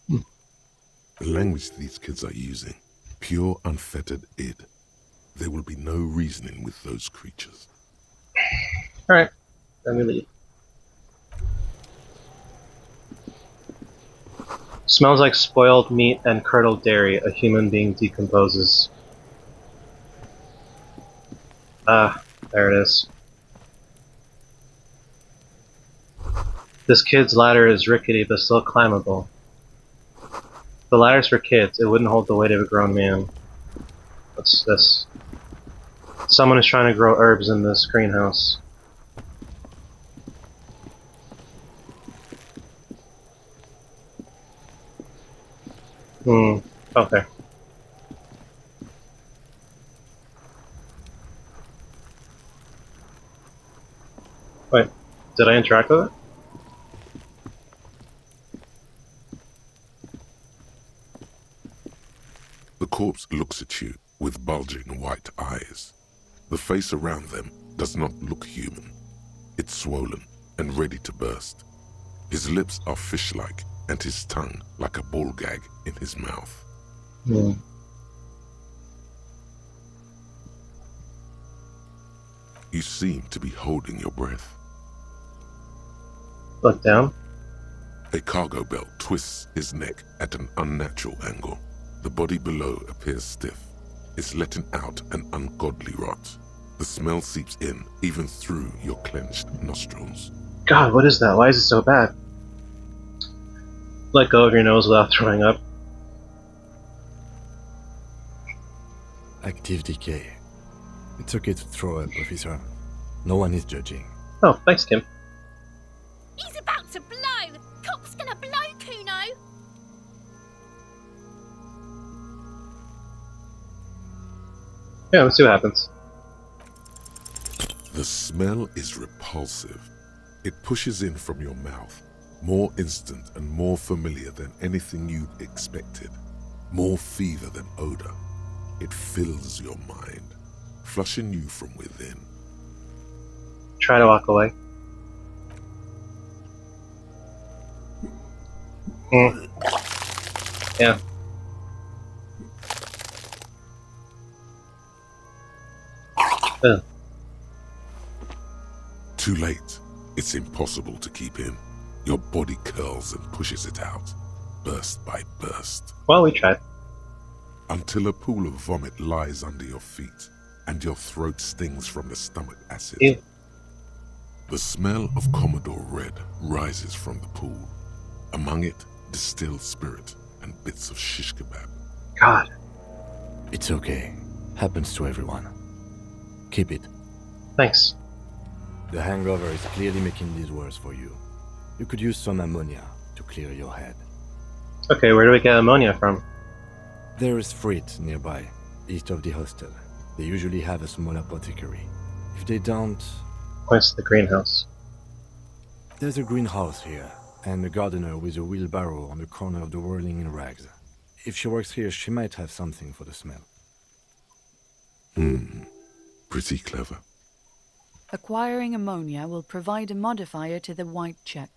The language these kids are using, pure unfettered id. There will be no reasoning with those creatures. Alright, then we leave. Smells like spoiled meat and curdled dairy. A human being decomposes. Ah, there it is. This kid's ladder is rickety but still climbable. The ladder's for kids. It wouldn't hold the weight of a grown man. What's this? Someone is trying to grow herbs in this greenhouse. Okay. Wait, did I interact with it? The corpse looks at you with bulging white eyes. The face around them does not look human. It's swollen and ready to burst. His lips are fish-like and his tongue like a ball gag in his mouth. You seem to be holding your breath. Look down. A cargo belt twists his neck at an unnatural angle. The body below appears stiff. It's letting out an ungodly rot. The smell seeps in, even through your clenched nostrils. God, what is that? Why is it so bad? Let go of your nose without throwing up. Active decay. It's okay to throw up, officer. No one is judging. Oh, thanks, Kim. He's about to blow! Cop's gonna blow, Kuno! Yeah, let's see what happens. The smell is repulsive. It pushes in from your mouth, more instant and more familiar than anything you'd expected. More fever than odor. It fills your mind, flushing you from within. Try to walk away. Yeah. Ugh. Too late. It's impossible to keep in. Your body curls and pushes it out, burst by burst. Well, we tried. Until a pool of vomit lies under your feet, and your throat stings from the stomach acid. Ew. The smell of Commodore Red rises from the pool. Among it, distilled spirit and bits of shish kebab. God. It's okay. Happens to everyone. Keep it. Thanks. The hangover is clearly making this worse for you. You could use some ammonia to clear your head. Okay, where do we get ammonia from? There is Frit nearby, east of the hostel. They usually have a small apothecary. If they don't... Points to the greenhouse. There's a greenhouse here, and a gardener with a wheelbarrow on the corner of the whirling in rags. If she works here, she might have something for the smell. Pretty clever. Acquiring ammonia will provide a modifier to the white check.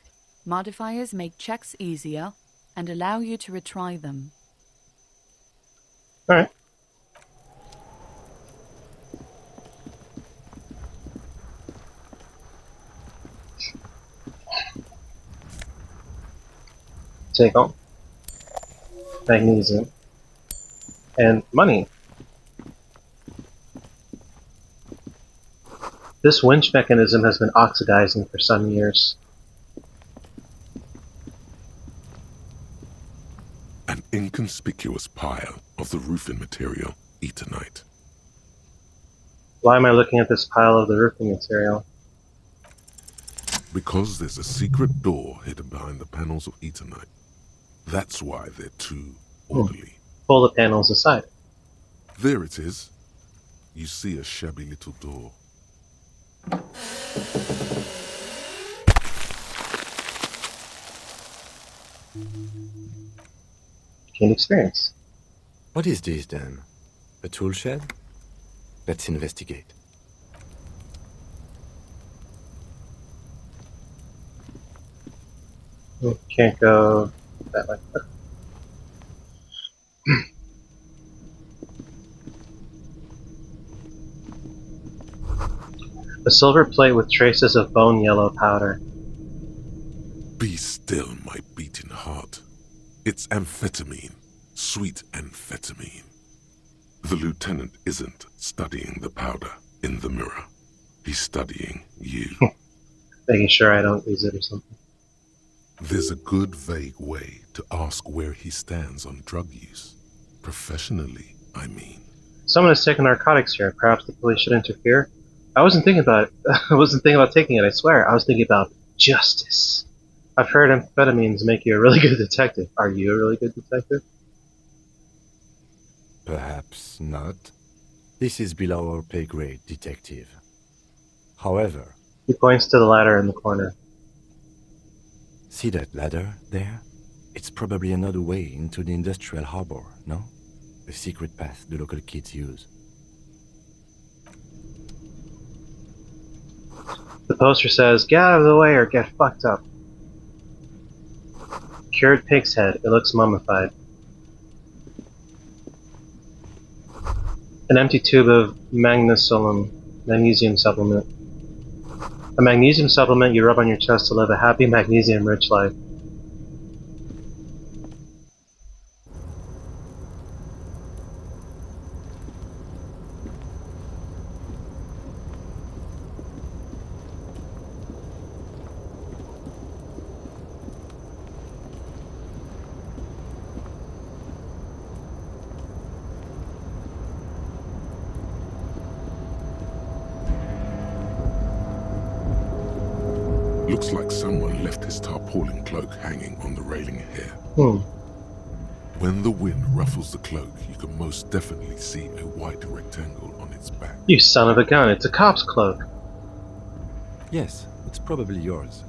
Modifiers make checks easier and allow you to retry them. Alright. Take home. Magnesium. And money. This winch mechanism has been oxidizing for some years. An inconspicuous pile of the roofing material, Eternite. Why am I looking at this pile of the roofing material? Because there's a secret door hidden behind the panels of Eternite. That's why they're too orderly. Pull the panels aside. There it is. You see a shabby little door. Gain experience. What is this, then? A tool shed? Let's investigate. Can't go that way. A silver plate with traces of bone yellow powder. Be still, my beating heart. It's amphetamine. Sweet amphetamine. The lieutenant isn't studying the powder in the mirror. He's studying you. Making sure I don't use it or something. There's a good vague way to ask where he stands on drug use. Professionally, I mean. Someone has taken narcotics here. Perhaps the police should interfere. I wasn't thinking about it. I wasn't thinking about taking it, I swear. I was thinking about justice. I've heard amphetamines make you a really good detective. Are you a really good detective? Perhaps not. This is below our pay grade, detective. However... He points to the ladder in the corner. See that ladder there? It's probably another way into the industrial harbor, no? A secret path the local kids use. The poster says, "Get out of the way or get fucked up." Cured pig's head. It looks mummified. An empty tube of magnesium supplement. A magnesium supplement you rub on your chest to live a happy, magnesium-rich life. Looks like someone left his tarpaulin cloak hanging on the railing here. When the wind ruffles the cloak, you can most definitely see a white rectangle on its back. You son of a gun, it's a cop's cloak. Yes, it's probably yours.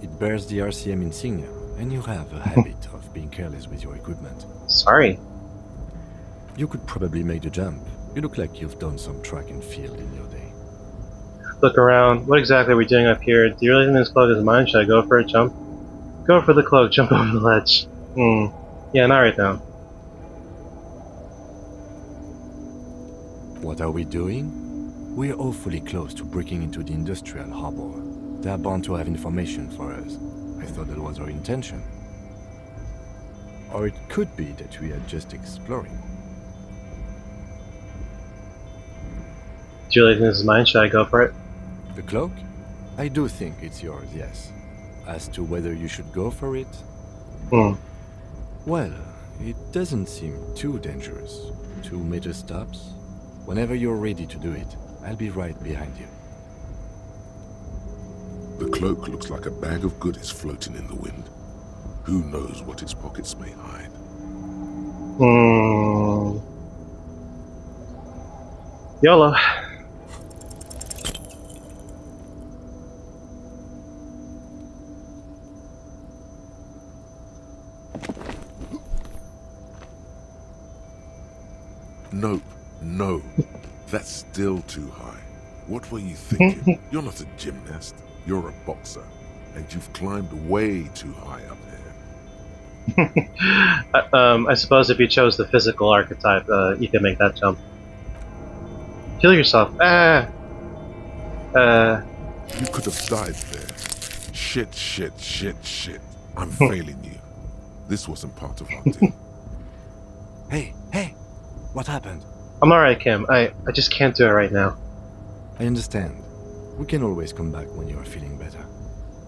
It bears the RCM insignia, and you have a habit of being careless with your equipment. Sorry. You could probably make the jump. You look like you've done some track and field in your day. Look around. What exactly are we doing up here? Do you really think this cloak is mine? Should I go for a jump? Go for the cloak, jump over the ledge. Yeah, not right now. What are we doing? We're awfully close to breaking into the industrial harbor. They are bound to have information for us. I thought that was our intention. Or it could be that we are just exploring. Do you really think this is mine? Should I go for it? The cloak? I do think it's yours, yes. As to whether you should go for it, Hmm. well, it doesn't seem too dangerous. 2 meter stops. Whenever you're ready to do it, I'll be right behind you. The cloak looks like a bag of goodies floating in the wind. Who knows what its pockets may hide? Hmm. YOLO. Nope, no. That's still too high. What were you thinking? You're not a gymnast. You're a boxer. And you've climbed way too high up here. I suppose if you chose the physical archetype, you could make that jump. Kill yourself. Ah. You could have died there. Shit. I'm failing you. This wasn't part of our deal. Hey! What happened? I'm alright, Kim. I just can't do it right now. I understand. We can always come back when you are feeling better.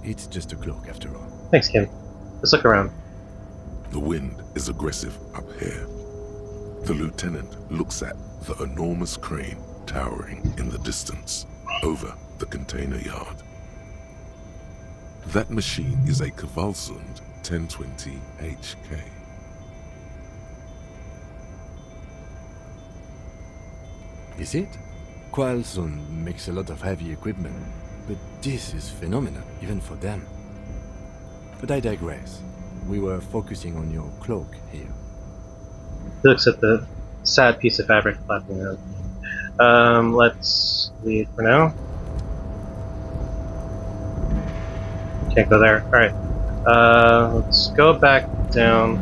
It's just a cloak after all. Thanks, Kim. Let's look around. The wind is aggressive up here. The lieutenant looks at the enormous crane towering in the distance over the container yard. That machine is a Kvalsund 1020 HK. Is it? Kvalsund makes a lot of heavy equipment, but this is phenomenal, even for them. But I digress. We were focusing on your cloak here. He looks at the sad piece of fabric flapping around. Let's leave for now. Can't go there. Alright. Let's go back down.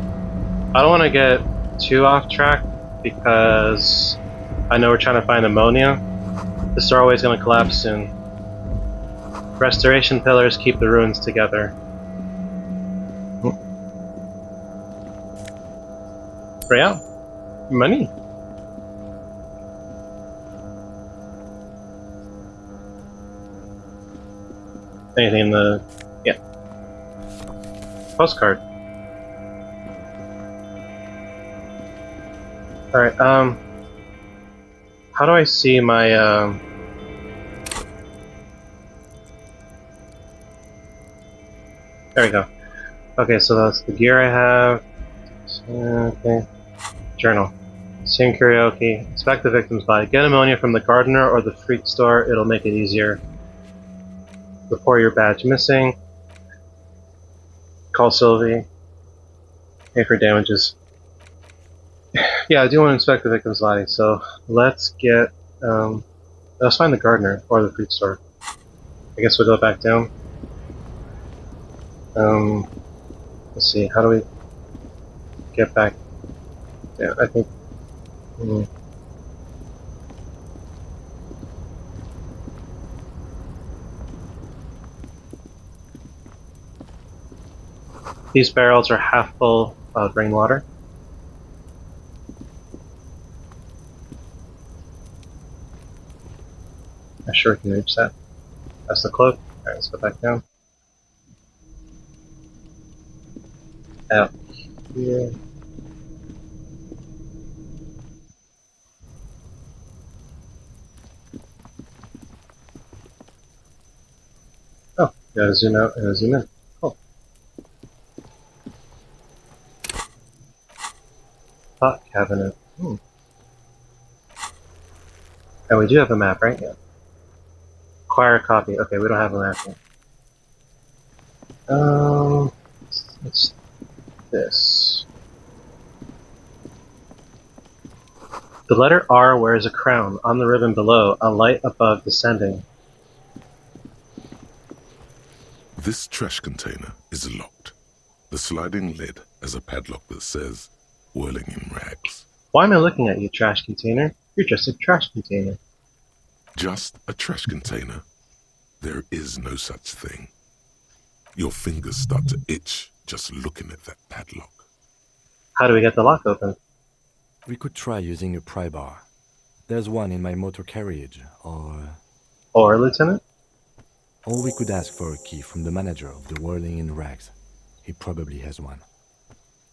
I don't want to get too off track because I know we're trying to find ammonia. The doorway's going to collapse soon. Restoration pillars keep the ruins together. Yeah. Money. Anything in the... yeah. Postcard. Alright, how do I see my, there we go. Okay, so that's the gear I have. Okay. Journal. Sing karaoke. Inspect the victim's body. Get ammonia from the gardener or the freak store. It'll make it easier. Report your badge missing. Call Sylvie. Pay for damages. Yeah, I do want to inspect the victim's body, so let's get, let's find the gardener or the fruit store. I guess we'll go back down. Let's see, how do we get back? Yeah, I think. These barrels are half full of rainwater. I'm sure we can reach that. That's the cloak. Alright, let's go back down. Out here. Oh, gotta zoom out and zoom in. Cool. Pot cabinet. And we do have a map, right? Yeah. Acquire a copy. Okay, we don't have a map yet. What's this? The letter R wears a crown. On the ribbon below, a light above descending. This trash container is locked. The sliding lid has a padlock that says, whirling in rags. Why am I looking at you, trash container? You're just a trash container. Just a trash container? There is no such thing. Your fingers start to itch just looking at that padlock. How do we get the lock open? We could try using a pry bar. There's one in my motor carriage, Or, Lieutenant? or we could ask for a key from the manager of the Whirling in Rags. He probably has one.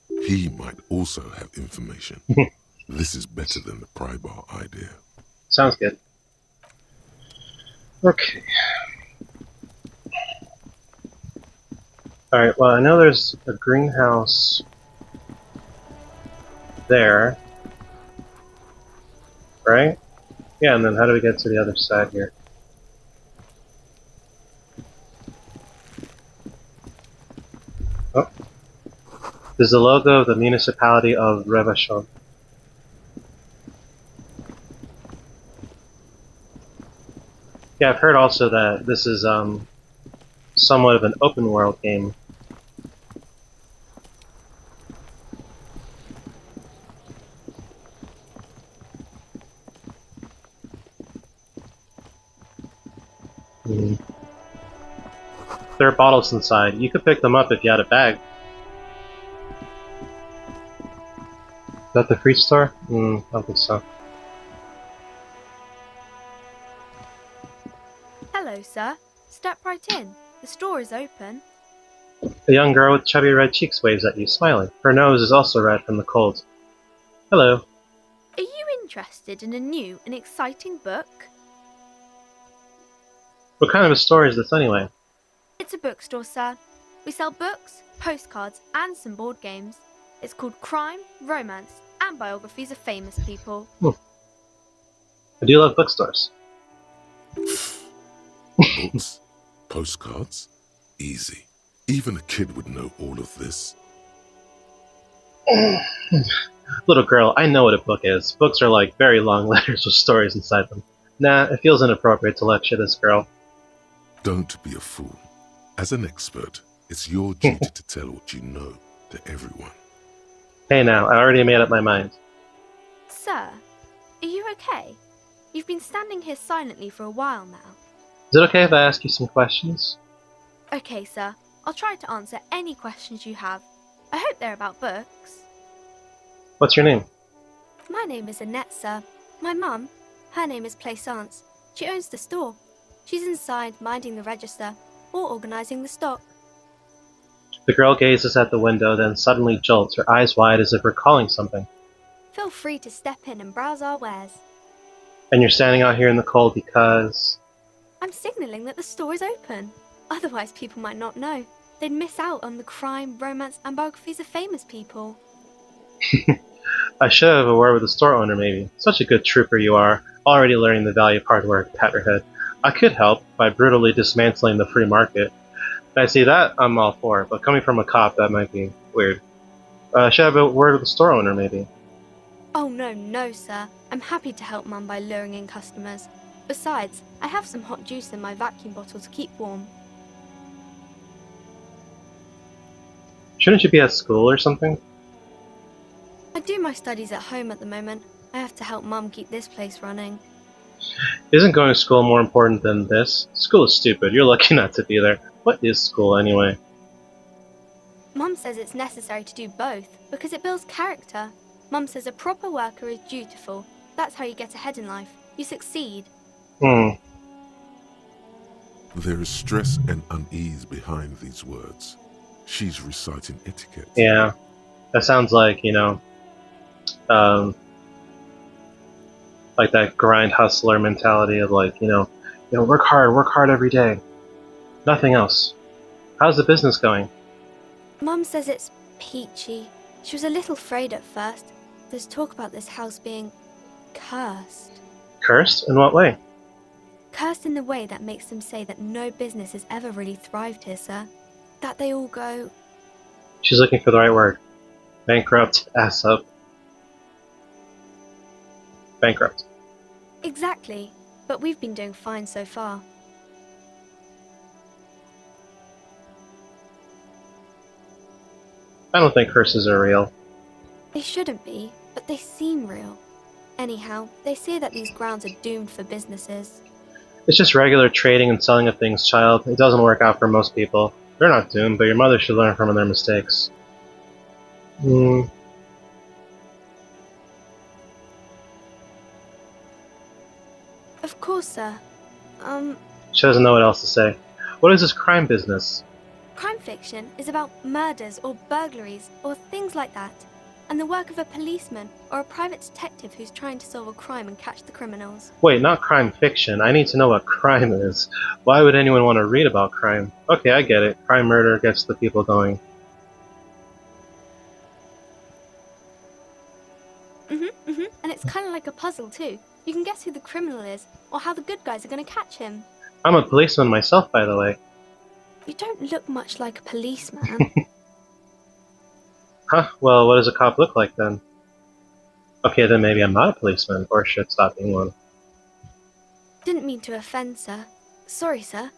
He might also have information. This is better than the pry bar idea. Sounds good. Okay. Alright, well, I know there's a greenhouse there. Right? Yeah, and then how do we get to the other side here? Oh. There's the logo of the municipality of Revachol. Yeah, I've heard also that this is somewhat of an open world game. There are bottles inside. You could pick them up if you had a bag. Is that the fruit store? I don't think so. Hello, sir. Step right in. The store is open. A young girl with chubby red cheeks waves at you, smiling. Her nose is also red from the cold. Hello. Are you interested in a new and exciting book? What kind of a store is this anyway? It's a bookstore, sir. We sell books, postcards, and some board games. It's called Crime, Romance, and Biographies of Famous People. I do love bookstores. Books? Postcards? Easy. Even a kid would know all of this. Little girl, I know what a book is. Books are like very long letters with stories inside them. Nah, it feels inappropriate to lecture this girl. Don't be a fool. As an expert, it's your duty to tell what you know to everyone. Hey now, I already made up my mind. Sir, are you okay? You've been standing here silently for a while now. Is it okay if I ask you some questions? Okay, sir. I'll try to answer any questions you have. I hope they're about books. What's your name? My name is Annette, sir. My mum, her name is Plaisance. She owns the store. She's inside minding the register or organising the stock. The girl gazes at the window, then suddenly jolts, her eyes wide as if recalling something. Feel free to step in and browse our wares. And you're standing out here in the cold because... I'm signalling that the store is open. Otherwise, people might not know. They'd miss out on the crime, romance, and biographies of famous people. I should have a word with the store owner, maybe. Such a good trooper you are, already learning the value of hard work, pat her head. I could help by brutally dismantling the free market. I see that I'm all for, but coming from a cop, that might be weird. Should I have a word with the store owner, maybe? Oh, no, sir. I'm happy to help Mum by luring in customers. Besides, I have some hot juice in my vacuum bottle to keep warm. Shouldn't you be at school or something? I do my studies at home at the moment. I have to help Mum keep this place running. Isn't going to school more important than this? School is stupid. You're lucky not to be there. What is school, anyway? Mum says it's necessary to do both because it builds character. Mum says a proper worker is dutiful. That's how you get ahead in life. You succeed. There is stress and unease behind these words. She's reciting etiquette. Yeah. That sounds like, like that grind hustler mentality of like, work hard every day. Nothing else. How's the business going? Mum says it's peachy. She was a little afraid at first. There's talk about this house being cursed. Cursed? In what way? Cursed in the way that makes them say that no business has ever really thrived here, sir. That they all go... She's looking for the right word. Bankrupt, ass up. Bankrupt. Exactly. But we've been doing fine so far. I don't think curses are real. They shouldn't be, but they seem real. Anyhow, they say that these grounds are doomed for businesses. It's just regular trading and selling of things, child. It doesn't work out for most people. They're not doomed, but your mother should learn from their mistakes. course, sir. She doesn't know what else to say. What is this crime business? Crime fiction is about murders or burglaries or things like that, and the work of a policeman or a private detective who's trying to solve a crime and catch the criminals. Wait, not crime fiction. I need to know what crime is. Why would anyone want to read about crime? Okay, I get it. Crime murder gets the people going. And it's kind of like a puzzle too. You can guess who the criminal is, or how the good guys are going to catch him. I'm a policeman myself, by the way. You don't look much like a policeman. Huh, well, what does a cop look like then? Okay, then maybe I'm not a policeman, or should stop being one. Didn't mean to offend, sir. Sorry, sir.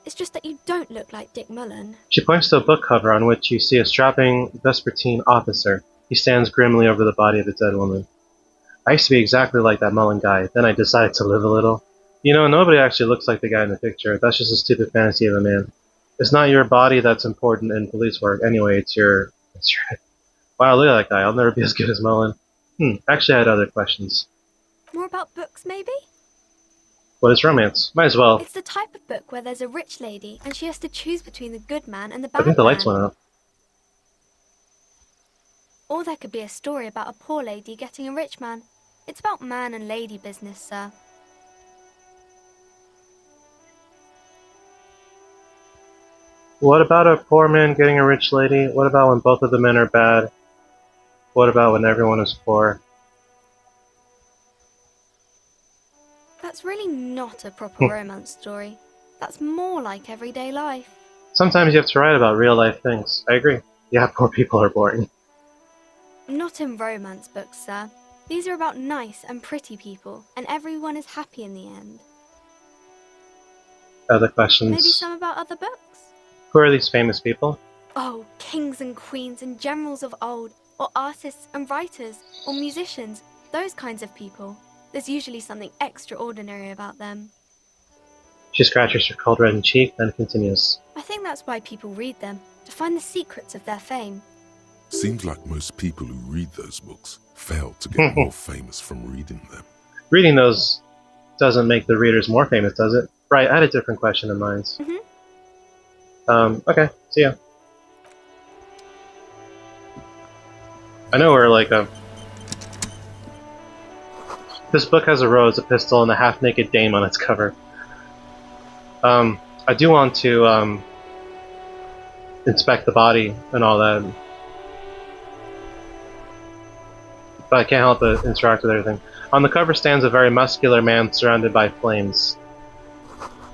It's just that you don't look like Dick Mullen. She points to a book cover on which you see a strapping Vespertine officer. He stands grimly over the body of a dead woman. I used to be exactly like that Mullen guy, then I decided to live a little. You know, nobody actually looks like the guy in the picture. That's just a stupid fantasy of a man. It's not your body that's important in police work. Anyway, it's your... Wow, look at that guy. I'll never be as good as Mullen. Actually, I had other questions. More about books, maybe? What is romance? Might as well. It's the type of book where there's a rich lady and she has to choose between the good man and the bad I man. think the lights went up. Or there could be a story about a poor lady getting a rich man. It's about man and lady business, sir. What about a poor man getting a rich lady? What about when both of the men are bad? What about when everyone is poor? That's really not a proper romance story. That's more like everyday life. Sometimes you have to write about real-life things. I agree. Yeah, poor people are boring. Not in romance books, sir. These are about nice and pretty people, and everyone is happy in the end. Other questions? Maybe some about other books? Who are these famous people? Oh, kings and queens and generals of old, or artists and writers, or musicians, those kinds of people. There's usually something extraordinary about them. She scratches her cold reddened cheek, then continues. I think that's why people read them, to find the secrets of their fame. Seems like most people who read those books fail to get more famous from reading them. Reading those doesn't make the readers more famous, does it? Right, I had a different question in mind. Okay, see ya. I know we're like This book has a rose, a pistol, and a half-naked dame on its cover. I do want to inspect the body and all that, but I can't help but interact with everything. On the cover stands a very muscular man surrounded by flames.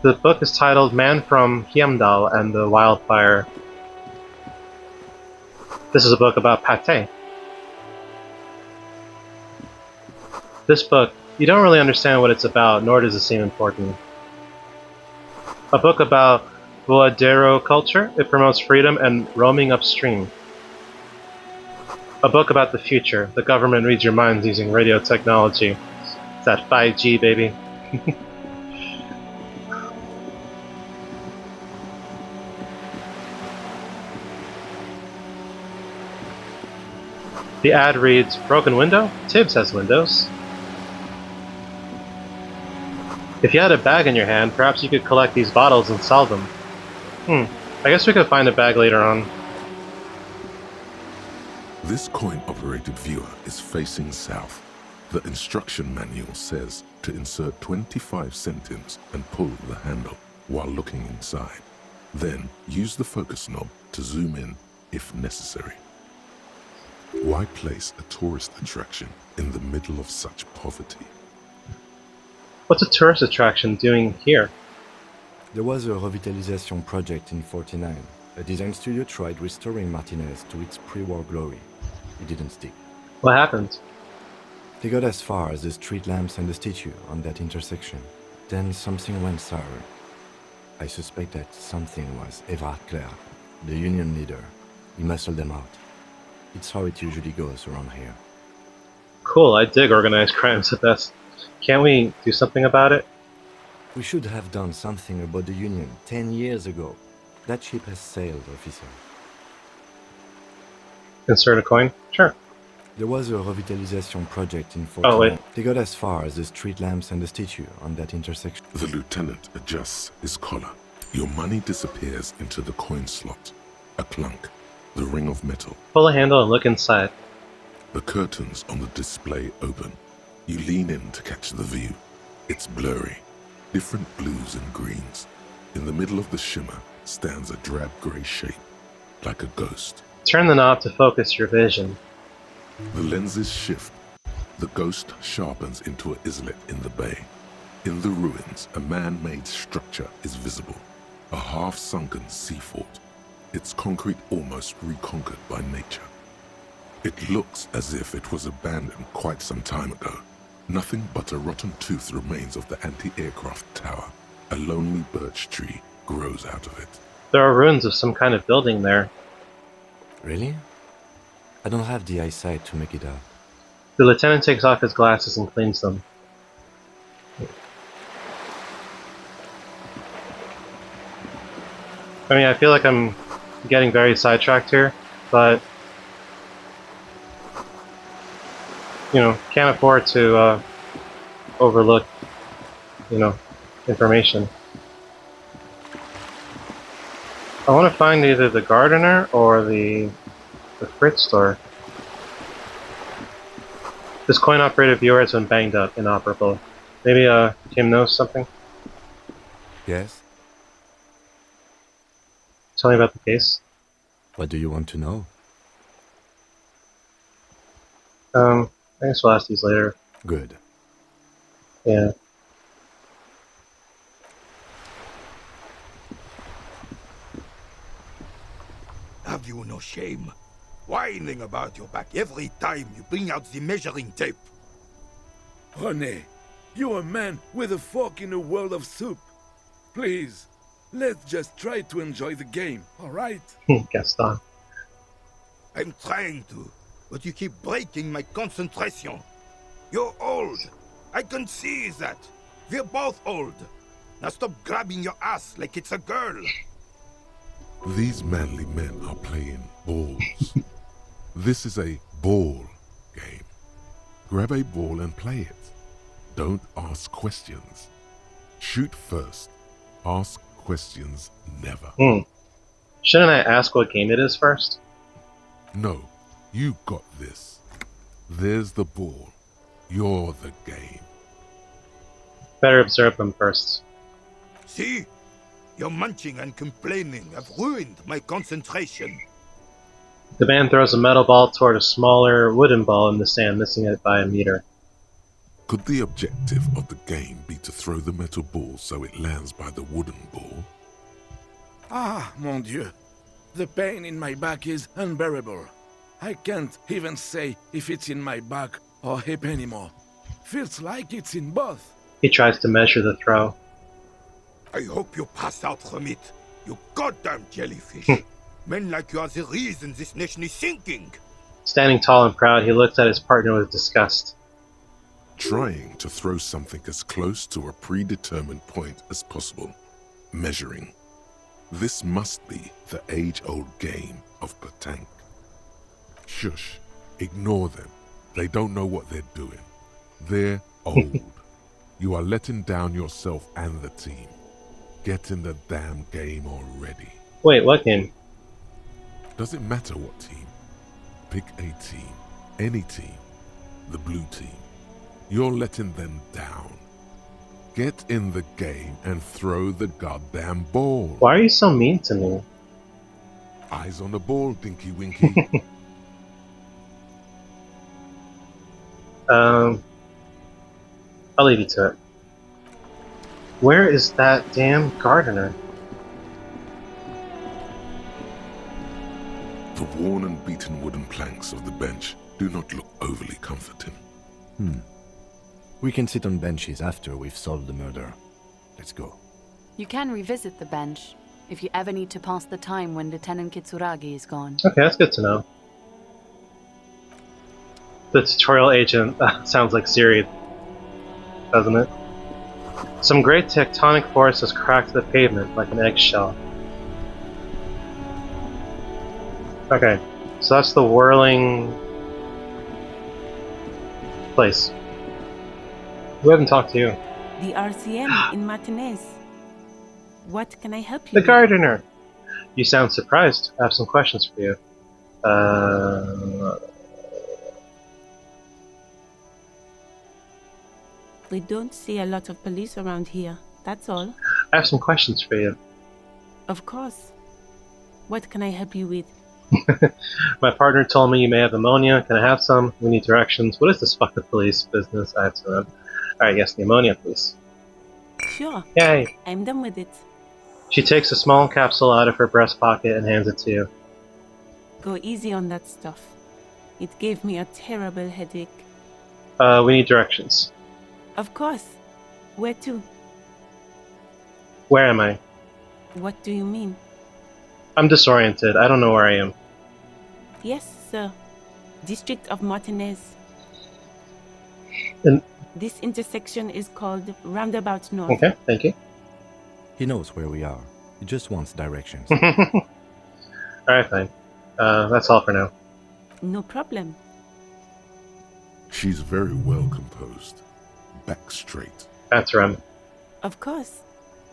The book is titled Man from Heimdall and the Wildfire. This is a book about pate. This book, you don't really understand what it's about, nor does it seem important. A book about Voadero culture, it promotes freedom and roaming upstream. A book about the future, the government reads your minds using radio technology. It's that 5G, baby. The ad reads, broken window? Tibbs has windows. If you had a bag in your hand, perhaps you could collect these bottles and sell them. I guess we could find a bag later on. This coin-operated viewer is facing south. The instruction manual says to insert 25 centimes and pull the handle while looking inside. Then use the focus knob to zoom in if necessary. Why place a tourist attraction in the middle of such poverty? What's a tourist attraction doing here? There was a revitalization project in '49. A design studio tried restoring Martinez to its pre-war glory. It didn't stick. What happened? They got as far as the street lamps and the statue on that intersection. Then something went sour. I suspect that something was Évrard Clerc, the union leader. He muscled them out. It's how it usually goes around here. Cool, I dig organized crimes at best. Can't we do something about it? We should have done something about the union 10 years ago. That ship has sailed, officer. Insert a coin? Sure. There was a revitalization project in Oh, wait. Fortuna. They got as far as the street lamps and the statue on that intersection. The lieutenant adjusts his collar. Your money disappears into the coin slot. A clunk. The ring of metal. Pull the handle and look inside. The curtains on the display open. You lean in to catch the view. It's blurry. Different blues and greens. In the middle of the shimmer stands a drab grey shape, like a ghost. Turn the knob to focus your vision. The lenses shift. The ghost sharpens into an islet in the bay. In the ruins, a man-made structure is visible. A half-sunken sea fort. Its concrete almost reconquered by nature. It looks as if it was abandoned quite some time ago. Nothing but a rotten tooth remains of the anti-aircraft tower. A lonely birch tree grows out of it. There are ruins of some kind of building there. Really? I don't have the eyesight to make it out. The lieutenant takes off his glasses and cleans them. I mean, I feel like I'm getting very sidetracked here, but you know, can't afford to overlook, you know, information. I want to find either the gardener or the Fritz store. This coin-operated viewer has been banged up, inoperable. Maybe Kim knows something? Yes? Tell me about the case. What do you want to know? I guess we'll ask these later. Good. Yeah. Have you no shame? Whining about your back every time you bring out the measuring tape. René, you're a man with a fork in a world of soup. Please, let's just try to enjoy the game, alright? Gaston. I'm trying to, but you keep breaking my concentration. You're old. I can see that. We're both old. Now stop grabbing your ass like it's a girl. These manly men are playing balls. This is a ball game. Grab a ball and play it. Don't ask questions. Shoot first. Ask questions never. Shouldn't I ask what game it is first? No, you got this. There's the ball. You're the game. Better observe them first. See? Your munching and complaining have ruined my concentration. The man throws a metal ball toward a smaller wooden ball in the sand, missing it by a meter. Could the objective of the game be to throw the metal ball so it lands by the wooden ball? Ah, mon Dieu. The pain in my back is unbearable. I can't even say if it's in my back or hip anymore. Feels like it's in both. He tries to measure the throw. I hope you pass out from it, you goddamn jellyfish. Men like you are the reason this nation is sinking. Standing tall and proud, he looks at his partner with disgust. Trying to throw something as close to a predetermined point as possible. Measuring. This must be the age-old game of petanque. Shush. Ignore them. They don't know what they're doing. They're old. You are letting down yourself and the team. Get in the damn game already. Wait, what game? Doesn't matter what team. Pick a team. Any team. The blue team. You're letting them down. Get in the game and throw the goddamn ball. Why are you so mean to me? Eyes on the ball, Dinky Winky. I'll leave you to it. Where is that damn gardener? The worn and beaten wooden planks of the bench do not look overly comforting. We can sit on benches after we've solved the murder. Let's go. You can revisit the bench if you ever need to pass the time when Lieutenant Kitsuragi is gone. Okay, that's good to know. The tutorial agent sounds like Siri, doesn't it? Some great tectonic force has cracked the pavement like an eggshell. Okay, so that's the whirling place? We haven't talked to you. The RCM in Martinez. What can I help you The with? gardener! You sound surprised. I have some questions for you. We don't see a lot of police around here, that's all. I have some questions for you. Of course. What can I help you with? My partner told me you may have ammonia. Can I have some? We need directions. What is this fucking police business? I have to run. Alright, yes, the ammonia, please. Sure. Yay! I'm done with it. She takes a small capsule out of her breast pocket and hands it to you. Go easy on that stuff. It gave me a terrible headache. We need directions. Of course. Where to? Where am I? What do you mean? I'm disoriented. I don't know where I am. Yes, sir. District of Martinez. And this intersection is called Roundabout North. Okay, thank you. He knows where we are. He just wants directions. Alright, fine. That's all for now. No problem. She's very well composed. Back straight. That's Rem. Of course.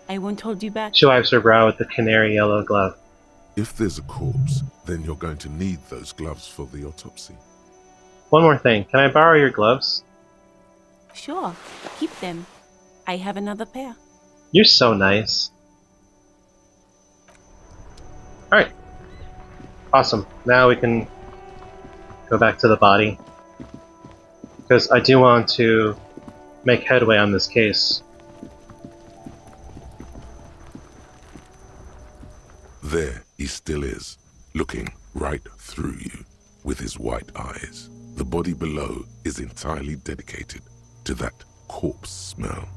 I won't hold you back. She wipes her brow with the canary yellow glove. If there's a corpse, then you're going to need those gloves for the autopsy. One more thing. Can I borrow your gloves? Sure. Keep them. I have another pair. You're so nice. Alright. Awesome. Now we can go back to the body. Because I do want to make headway on this case. There he still is, looking right through you with his white eyes. The body below is entirely dedicated to that corpse smell.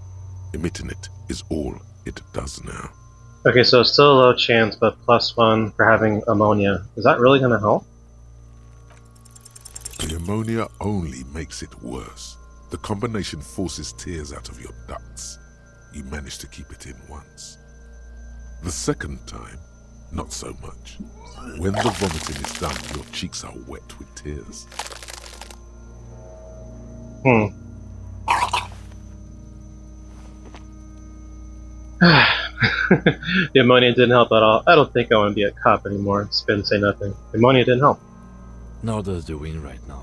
Emitting it is all it does now. Okay, so still a low chance, but +1 for having ammonia. Is that really going to help? The ammonia only makes it worse. The combination forces tears out of your ducts. You manage to keep it in once. The second time, not so much. When the vomiting is done, your cheeks are wet with tears. The ammonia didn't help at all. I don't think I want to be a cop anymore. Spin, say nothing. The ammonia didn't help. Nor does the wind right now.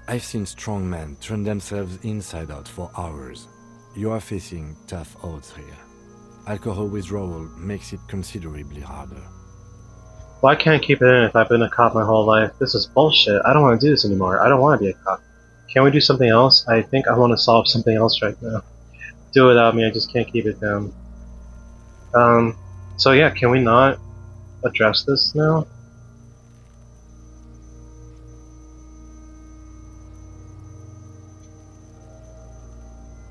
I've seen strong men turn themselves inside out for hours. You are facing tough odds here. Alcohol withdrawal makes it considerably harder. Why can't I keep it in if I've been a cop my whole life? This is bullshit. I don't want to do this anymore. I don't want to be a cop. Can we do something else? I think I want to solve something else right now. Do it without me, I just can't keep it down. So yeah, can we not address this now?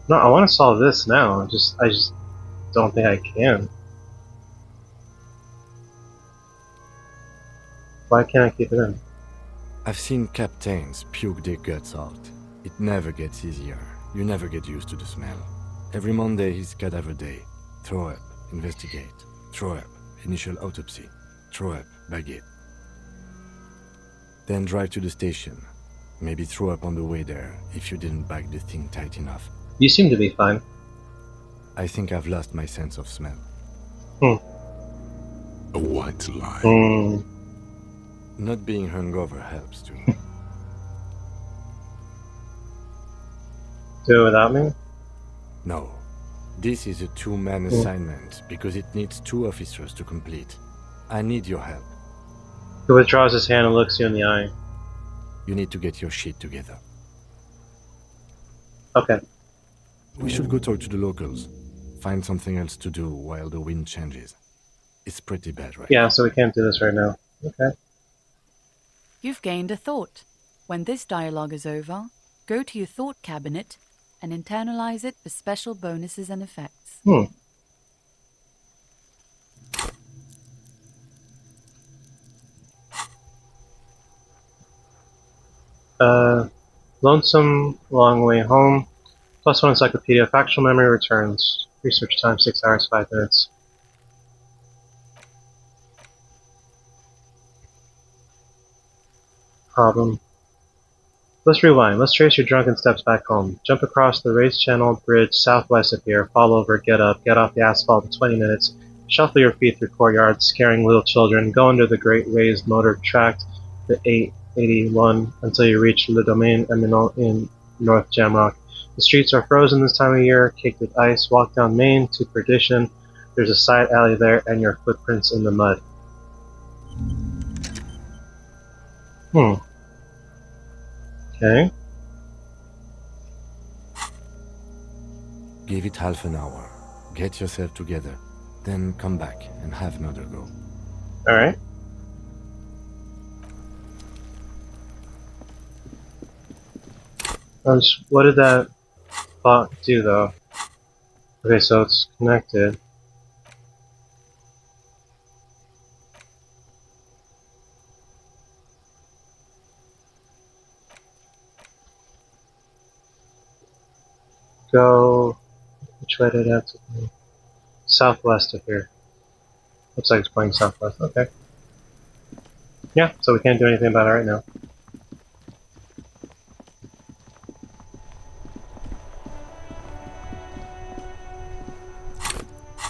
No, I want to solve this now. I just don't think I can. Why can't I keep it in? I've seen captains puke their guts out. It never gets easier. You never get used to the smell. Every Monday is cadaver day. Throw up, investigate. Throw up, initial autopsy. Throw up, bag it. Then drive to the station. Maybe throw up on the way there if you didn't bag the thing tight enough. You seem to be fine. I think I've lost my sense of smell. A white lie. Not being hungover helps too. Do it without me? No. This is a two-man assignment because it needs 2 officers to complete. I need your help. He withdraws his hand and looks you in the eye. You need to get your shit together. Okay. We should go talk to the locals. Find something else to do while the wind changes. It's pretty bad right now. Yeah, so we can't do this right now. Okay. You've gained a thought. When this dialogue is over, go to your thought cabinet and internalize it for special bonuses and effects. Lonesome long way home. +1 encyclopedia. Factual memory returns. Research time 6 hours 5 minutes. Problem. Let's rewind. Let's trace your drunken steps back home. Jump across the raised channel bridge southwest of here. Fall over, get up, get off the asphalt in 20 minutes. Shuffle your feet through courtyards, scaring little children. Go under the great raised motor tract, the 881, until you reach Le Domaine Eminent in North Jamrock. The streets are frozen this time of year, caked with ice. Walk down Main to Perdition. There's a side alley there and your footprints in the mud. Okay. Give it half an hour. Get yourself together. Then come back and have another go. Alright. What did that bot do, though? Okay, so it's connected. Go... Which way did it have to go? Southwest of here. Looks like it's going southwest. Okay. Yeah, so we can't do anything about it right now.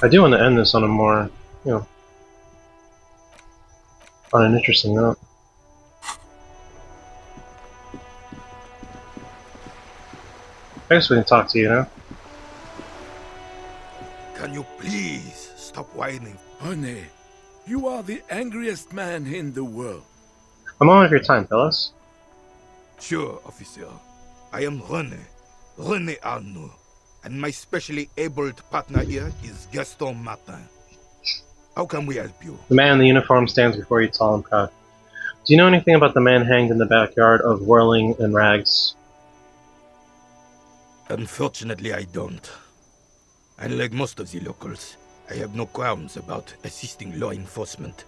I do want to end this on a more, on an interesting note. I guess we can talk to you now. Can you please stop whining? Honey, you are the angriest man in the world. I'm on of your time, fellas. Sure, officer. I am René Arnoux, and my specially abled partner here is Gaston Martin. How can we help you? The man in the uniform stands before you tall and proud. Do you know anything about the man hanged in the backyard of Whirling and Rags? Unfortunately, I don't. Unlike most of the locals, I have no qualms about assisting law enforcement.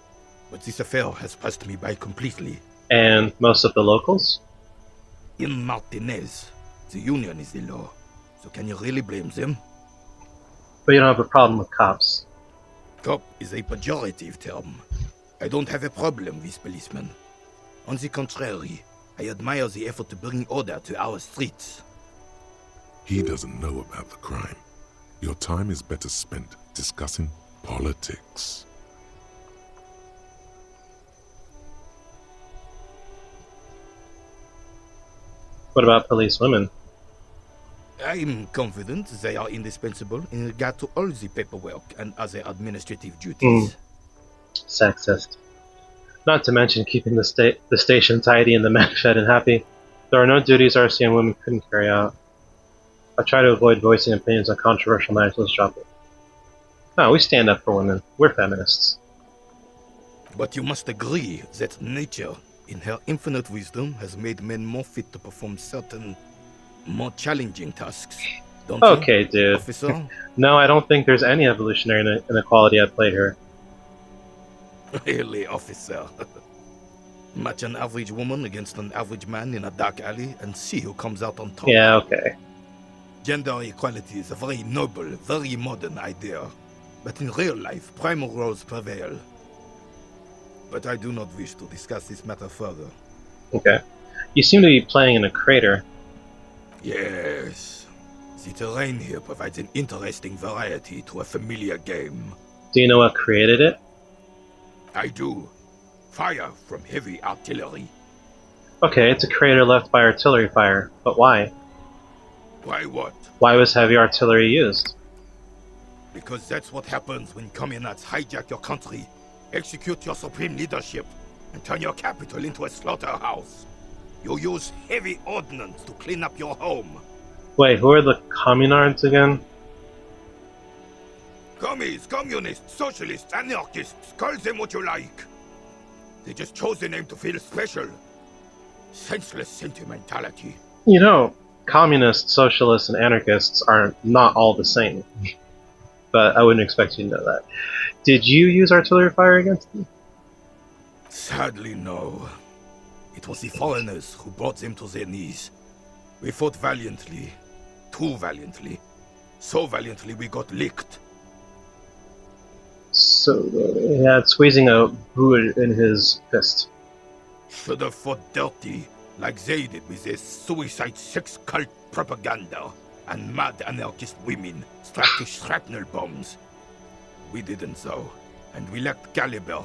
But this affair has passed me by completely. And most of the locals? In Martinez, the union is the law. So can you really blame them? But you don't have a problem with cops. Cop is a pejorative term. I don't have a problem with policemen. On the contrary, I admire the effort to bring order to our streets. He doesn't know about the crime. Your time is better spent discussing politics. What about police women? I'm confident they are indispensable in regard to all the paperwork and other administrative duties. Sexist. Not to mention keeping the station tidy and the men fed and happy. There are no duties RCM women couldn't carry out. I try to avoid voicing opinions on controversial matters. Let's drop it. No, we stand up for women. We're feminists. But you must agree that nature, in her infinite wisdom, has made men more fit to perform certain, more challenging tasks. Don't Okay, you, dude. officer? No, I don't think there's any evolutionary inequality at play here. Really, officer. Match an average woman against an average man in a dark alley and see who comes out on top. Yeah, okay. Gender equality is a very noble, very modern idea. But in real life, primal roles prevail. But I do not wish to discuss this matter further. Okay. You seem to be playing in a crater. Yes. The terrain here provides an interesting variety to a familiar game. Do you know what created it? I do. Fire from heavy artillery. Okay, it's a crater left by artillery fire, but why? Why what? Why was heavy artillery used? Because that's what happens when communards hijack your country, execute your supreme leadership, and turn your capital into a slaughterhouse. You use heavy ordnance to clean up your home. Wait, who are the communards again? Commies, communists, socialists, anarchists, call them what you like. They just chose the name to feel special. Senseless sentimentality. You know, communists, socialists, and anarchists are not all the same. But I wouldn't expect you to know that. Did you use artillery fire against them? Sadly, no. It was the foreigners who brought them to their knees. We fought valiantly. Too valiantly. So valiantly we got licked. So, he had squeezing a wood in his fist. Should have fought dirty. like they did with their suicide sex cult propaganda and mad anarchist women strapped to shrapnel bombs. We didn't though, and we lacked caliber.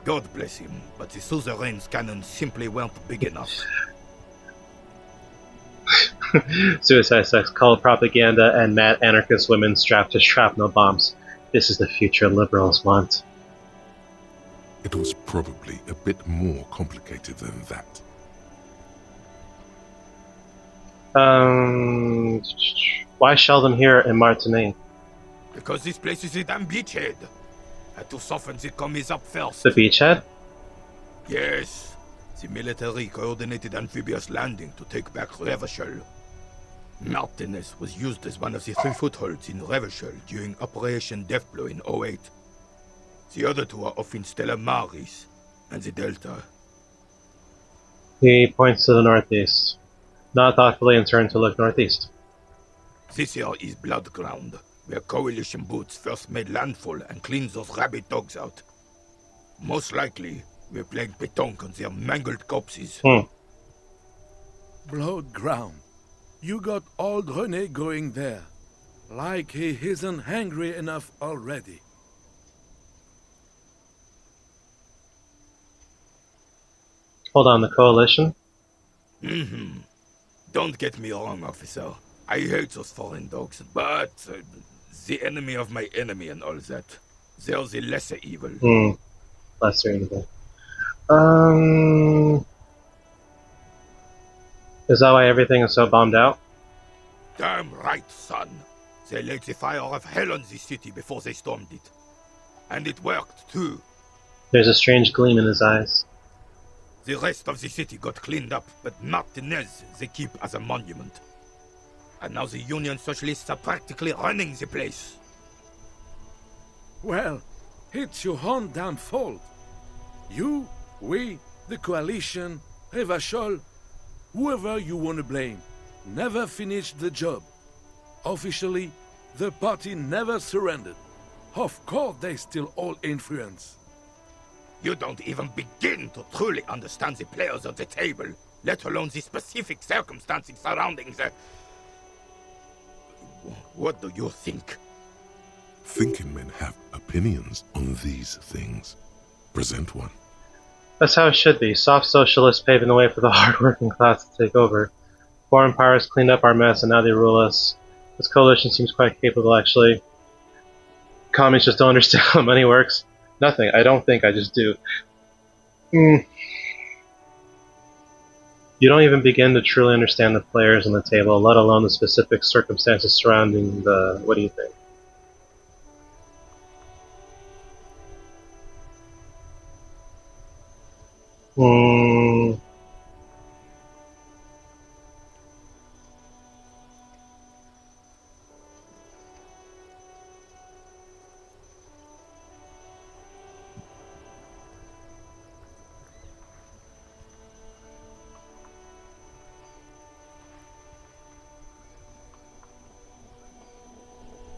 God bless him, but the suzerain's cannons simply weren't big enough. Suicide sex cult propaganda and mad anarchist women strapped to shrapnel bombs. This is the future liberals want. It was probably a bit more complicated than that. Why shell them here in Martinique? Because this place is a damn beachhead. Had to soften the commies up first. The beachhead? Yes. The military coordinated amphibious landing to take back Revachol. Martinez was used as one of the 3 footholds in Revachol during Operation Deathblow in 08. The other 2 are off in Stella Maris and the Delta. He points to the northeast. Not thoughtfully and turned to look northeast. This here is Blood Ground, where Coalition boots first made landfall and cleaned those rabid dogs out. Most likely, we're playing pétanque on their mangled corpses. Blood Ground. You got old René going there. Like he isn't hungry enough already. Hold on, the Coalition? Don't get me wrong, officer. I hate those foreign dogs, but the enemy of my enemy and all that. They're the lesser evil. Lesser evil. Is that why everything is so bombed out? Damn right, son. They lit the fire of hell on the city before they stormed it. And it worked, too. There's a strange gleam in his eyes. The rest of the city got cleaned up, but Martinez they keep as a monument. And now the Union Socialists are practically running the place. Well, it's your own damn fault. You, we, the Coalition, Revachol, whoever you want to blame, never finished the job. Officially, the party never surrendered. Of course they still all influence. You don't even begin to truly understand the players at the table, let alone the specific circumstances surrounding the... What do you think? Thinking men have opinions on these things. Present one. That's how it should be. Soft socialists paving the way for the hard-working class to take over. Foreign powers cleaned up our mess and now they rule us. This coalition seems quite capable, actually. Commies just don't understand how money works. Nothing. I don't think, I just do. You don't even begin to truly understand the players on the table, let alone the specific circumstances surrounding the... What do you think?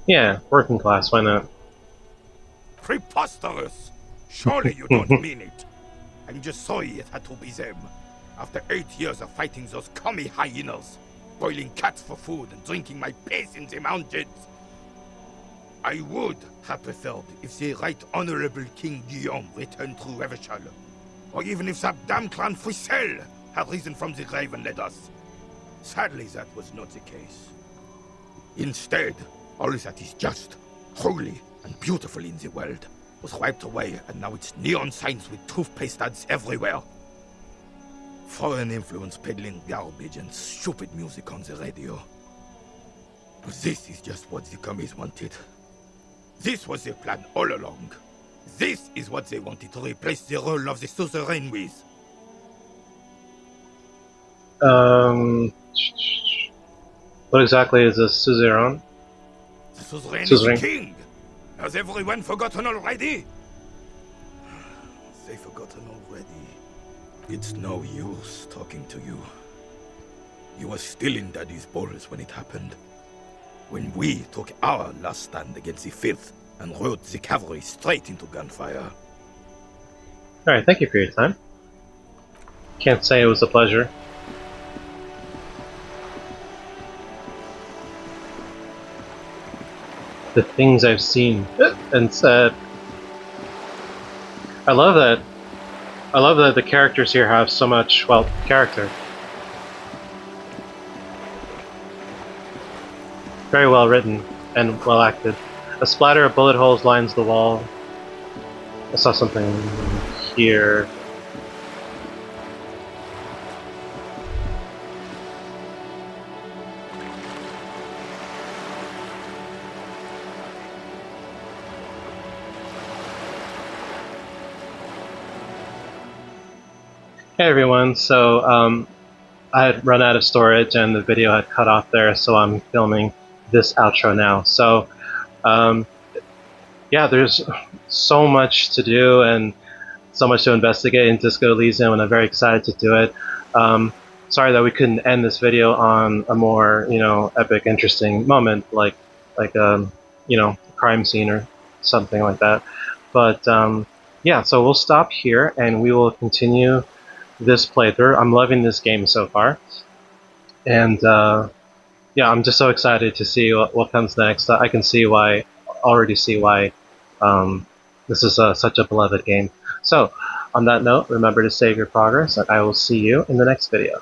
Yeah, working class, why not? Preposterous! Surely you don't mean it. I'm just sorry it had to be them. After 8 years of fighting those commie hyenas, boiling cats for food and drinking my piss in the mountains. I would have preferred if the Right Honorable King Guillaume returned through Revachol, or even if that damn clan Frisel had risen from the grave and led us. Sadly, that was not the case. Instead, all that is just, holy, and beautiful in the world was wiped away, and now it's neon signs with toothpaste ads everywhere. Foreign influence peddling garbage and stupid music on the radio. This is just what the commies wanted. This was their plan all along. This is what they wanted to replace the role of the suzerain with. What exactly is a suzerain? The suzerain is the king! Has everyone forgotten already? They've forgotten already. It's no use talking to you. You were still in Daddy's balls when it happened. When we took our last stand against the filth and rode the cavalry straight into gunfire. Alright, thank you for your time. Can't say it was a pleasure. The things I've seen and said. I love that. I love that the characters here have so much, well, character. Very well written and well acted. A splatter of bullet holes lines the wall. I saw something here. Hey everyone, so I had run out of storage and the video had cut off there, so I'm filming this outro now. So yeah, there's so much to do and so much to investigate in Disco Elysium, and I'm very excited to do it. Sorry that we couldn't end this video on a more, epic, interesting moment, like crime scene or something like that. But yeah, so we'll stop here and we will continue this playthrough. I'm loving this game so far, and yeah, I'm just so excited to see what comes next. I can already see why this is such a beloved game. So, on that note, remember to save your progress, and I will see you in the next video.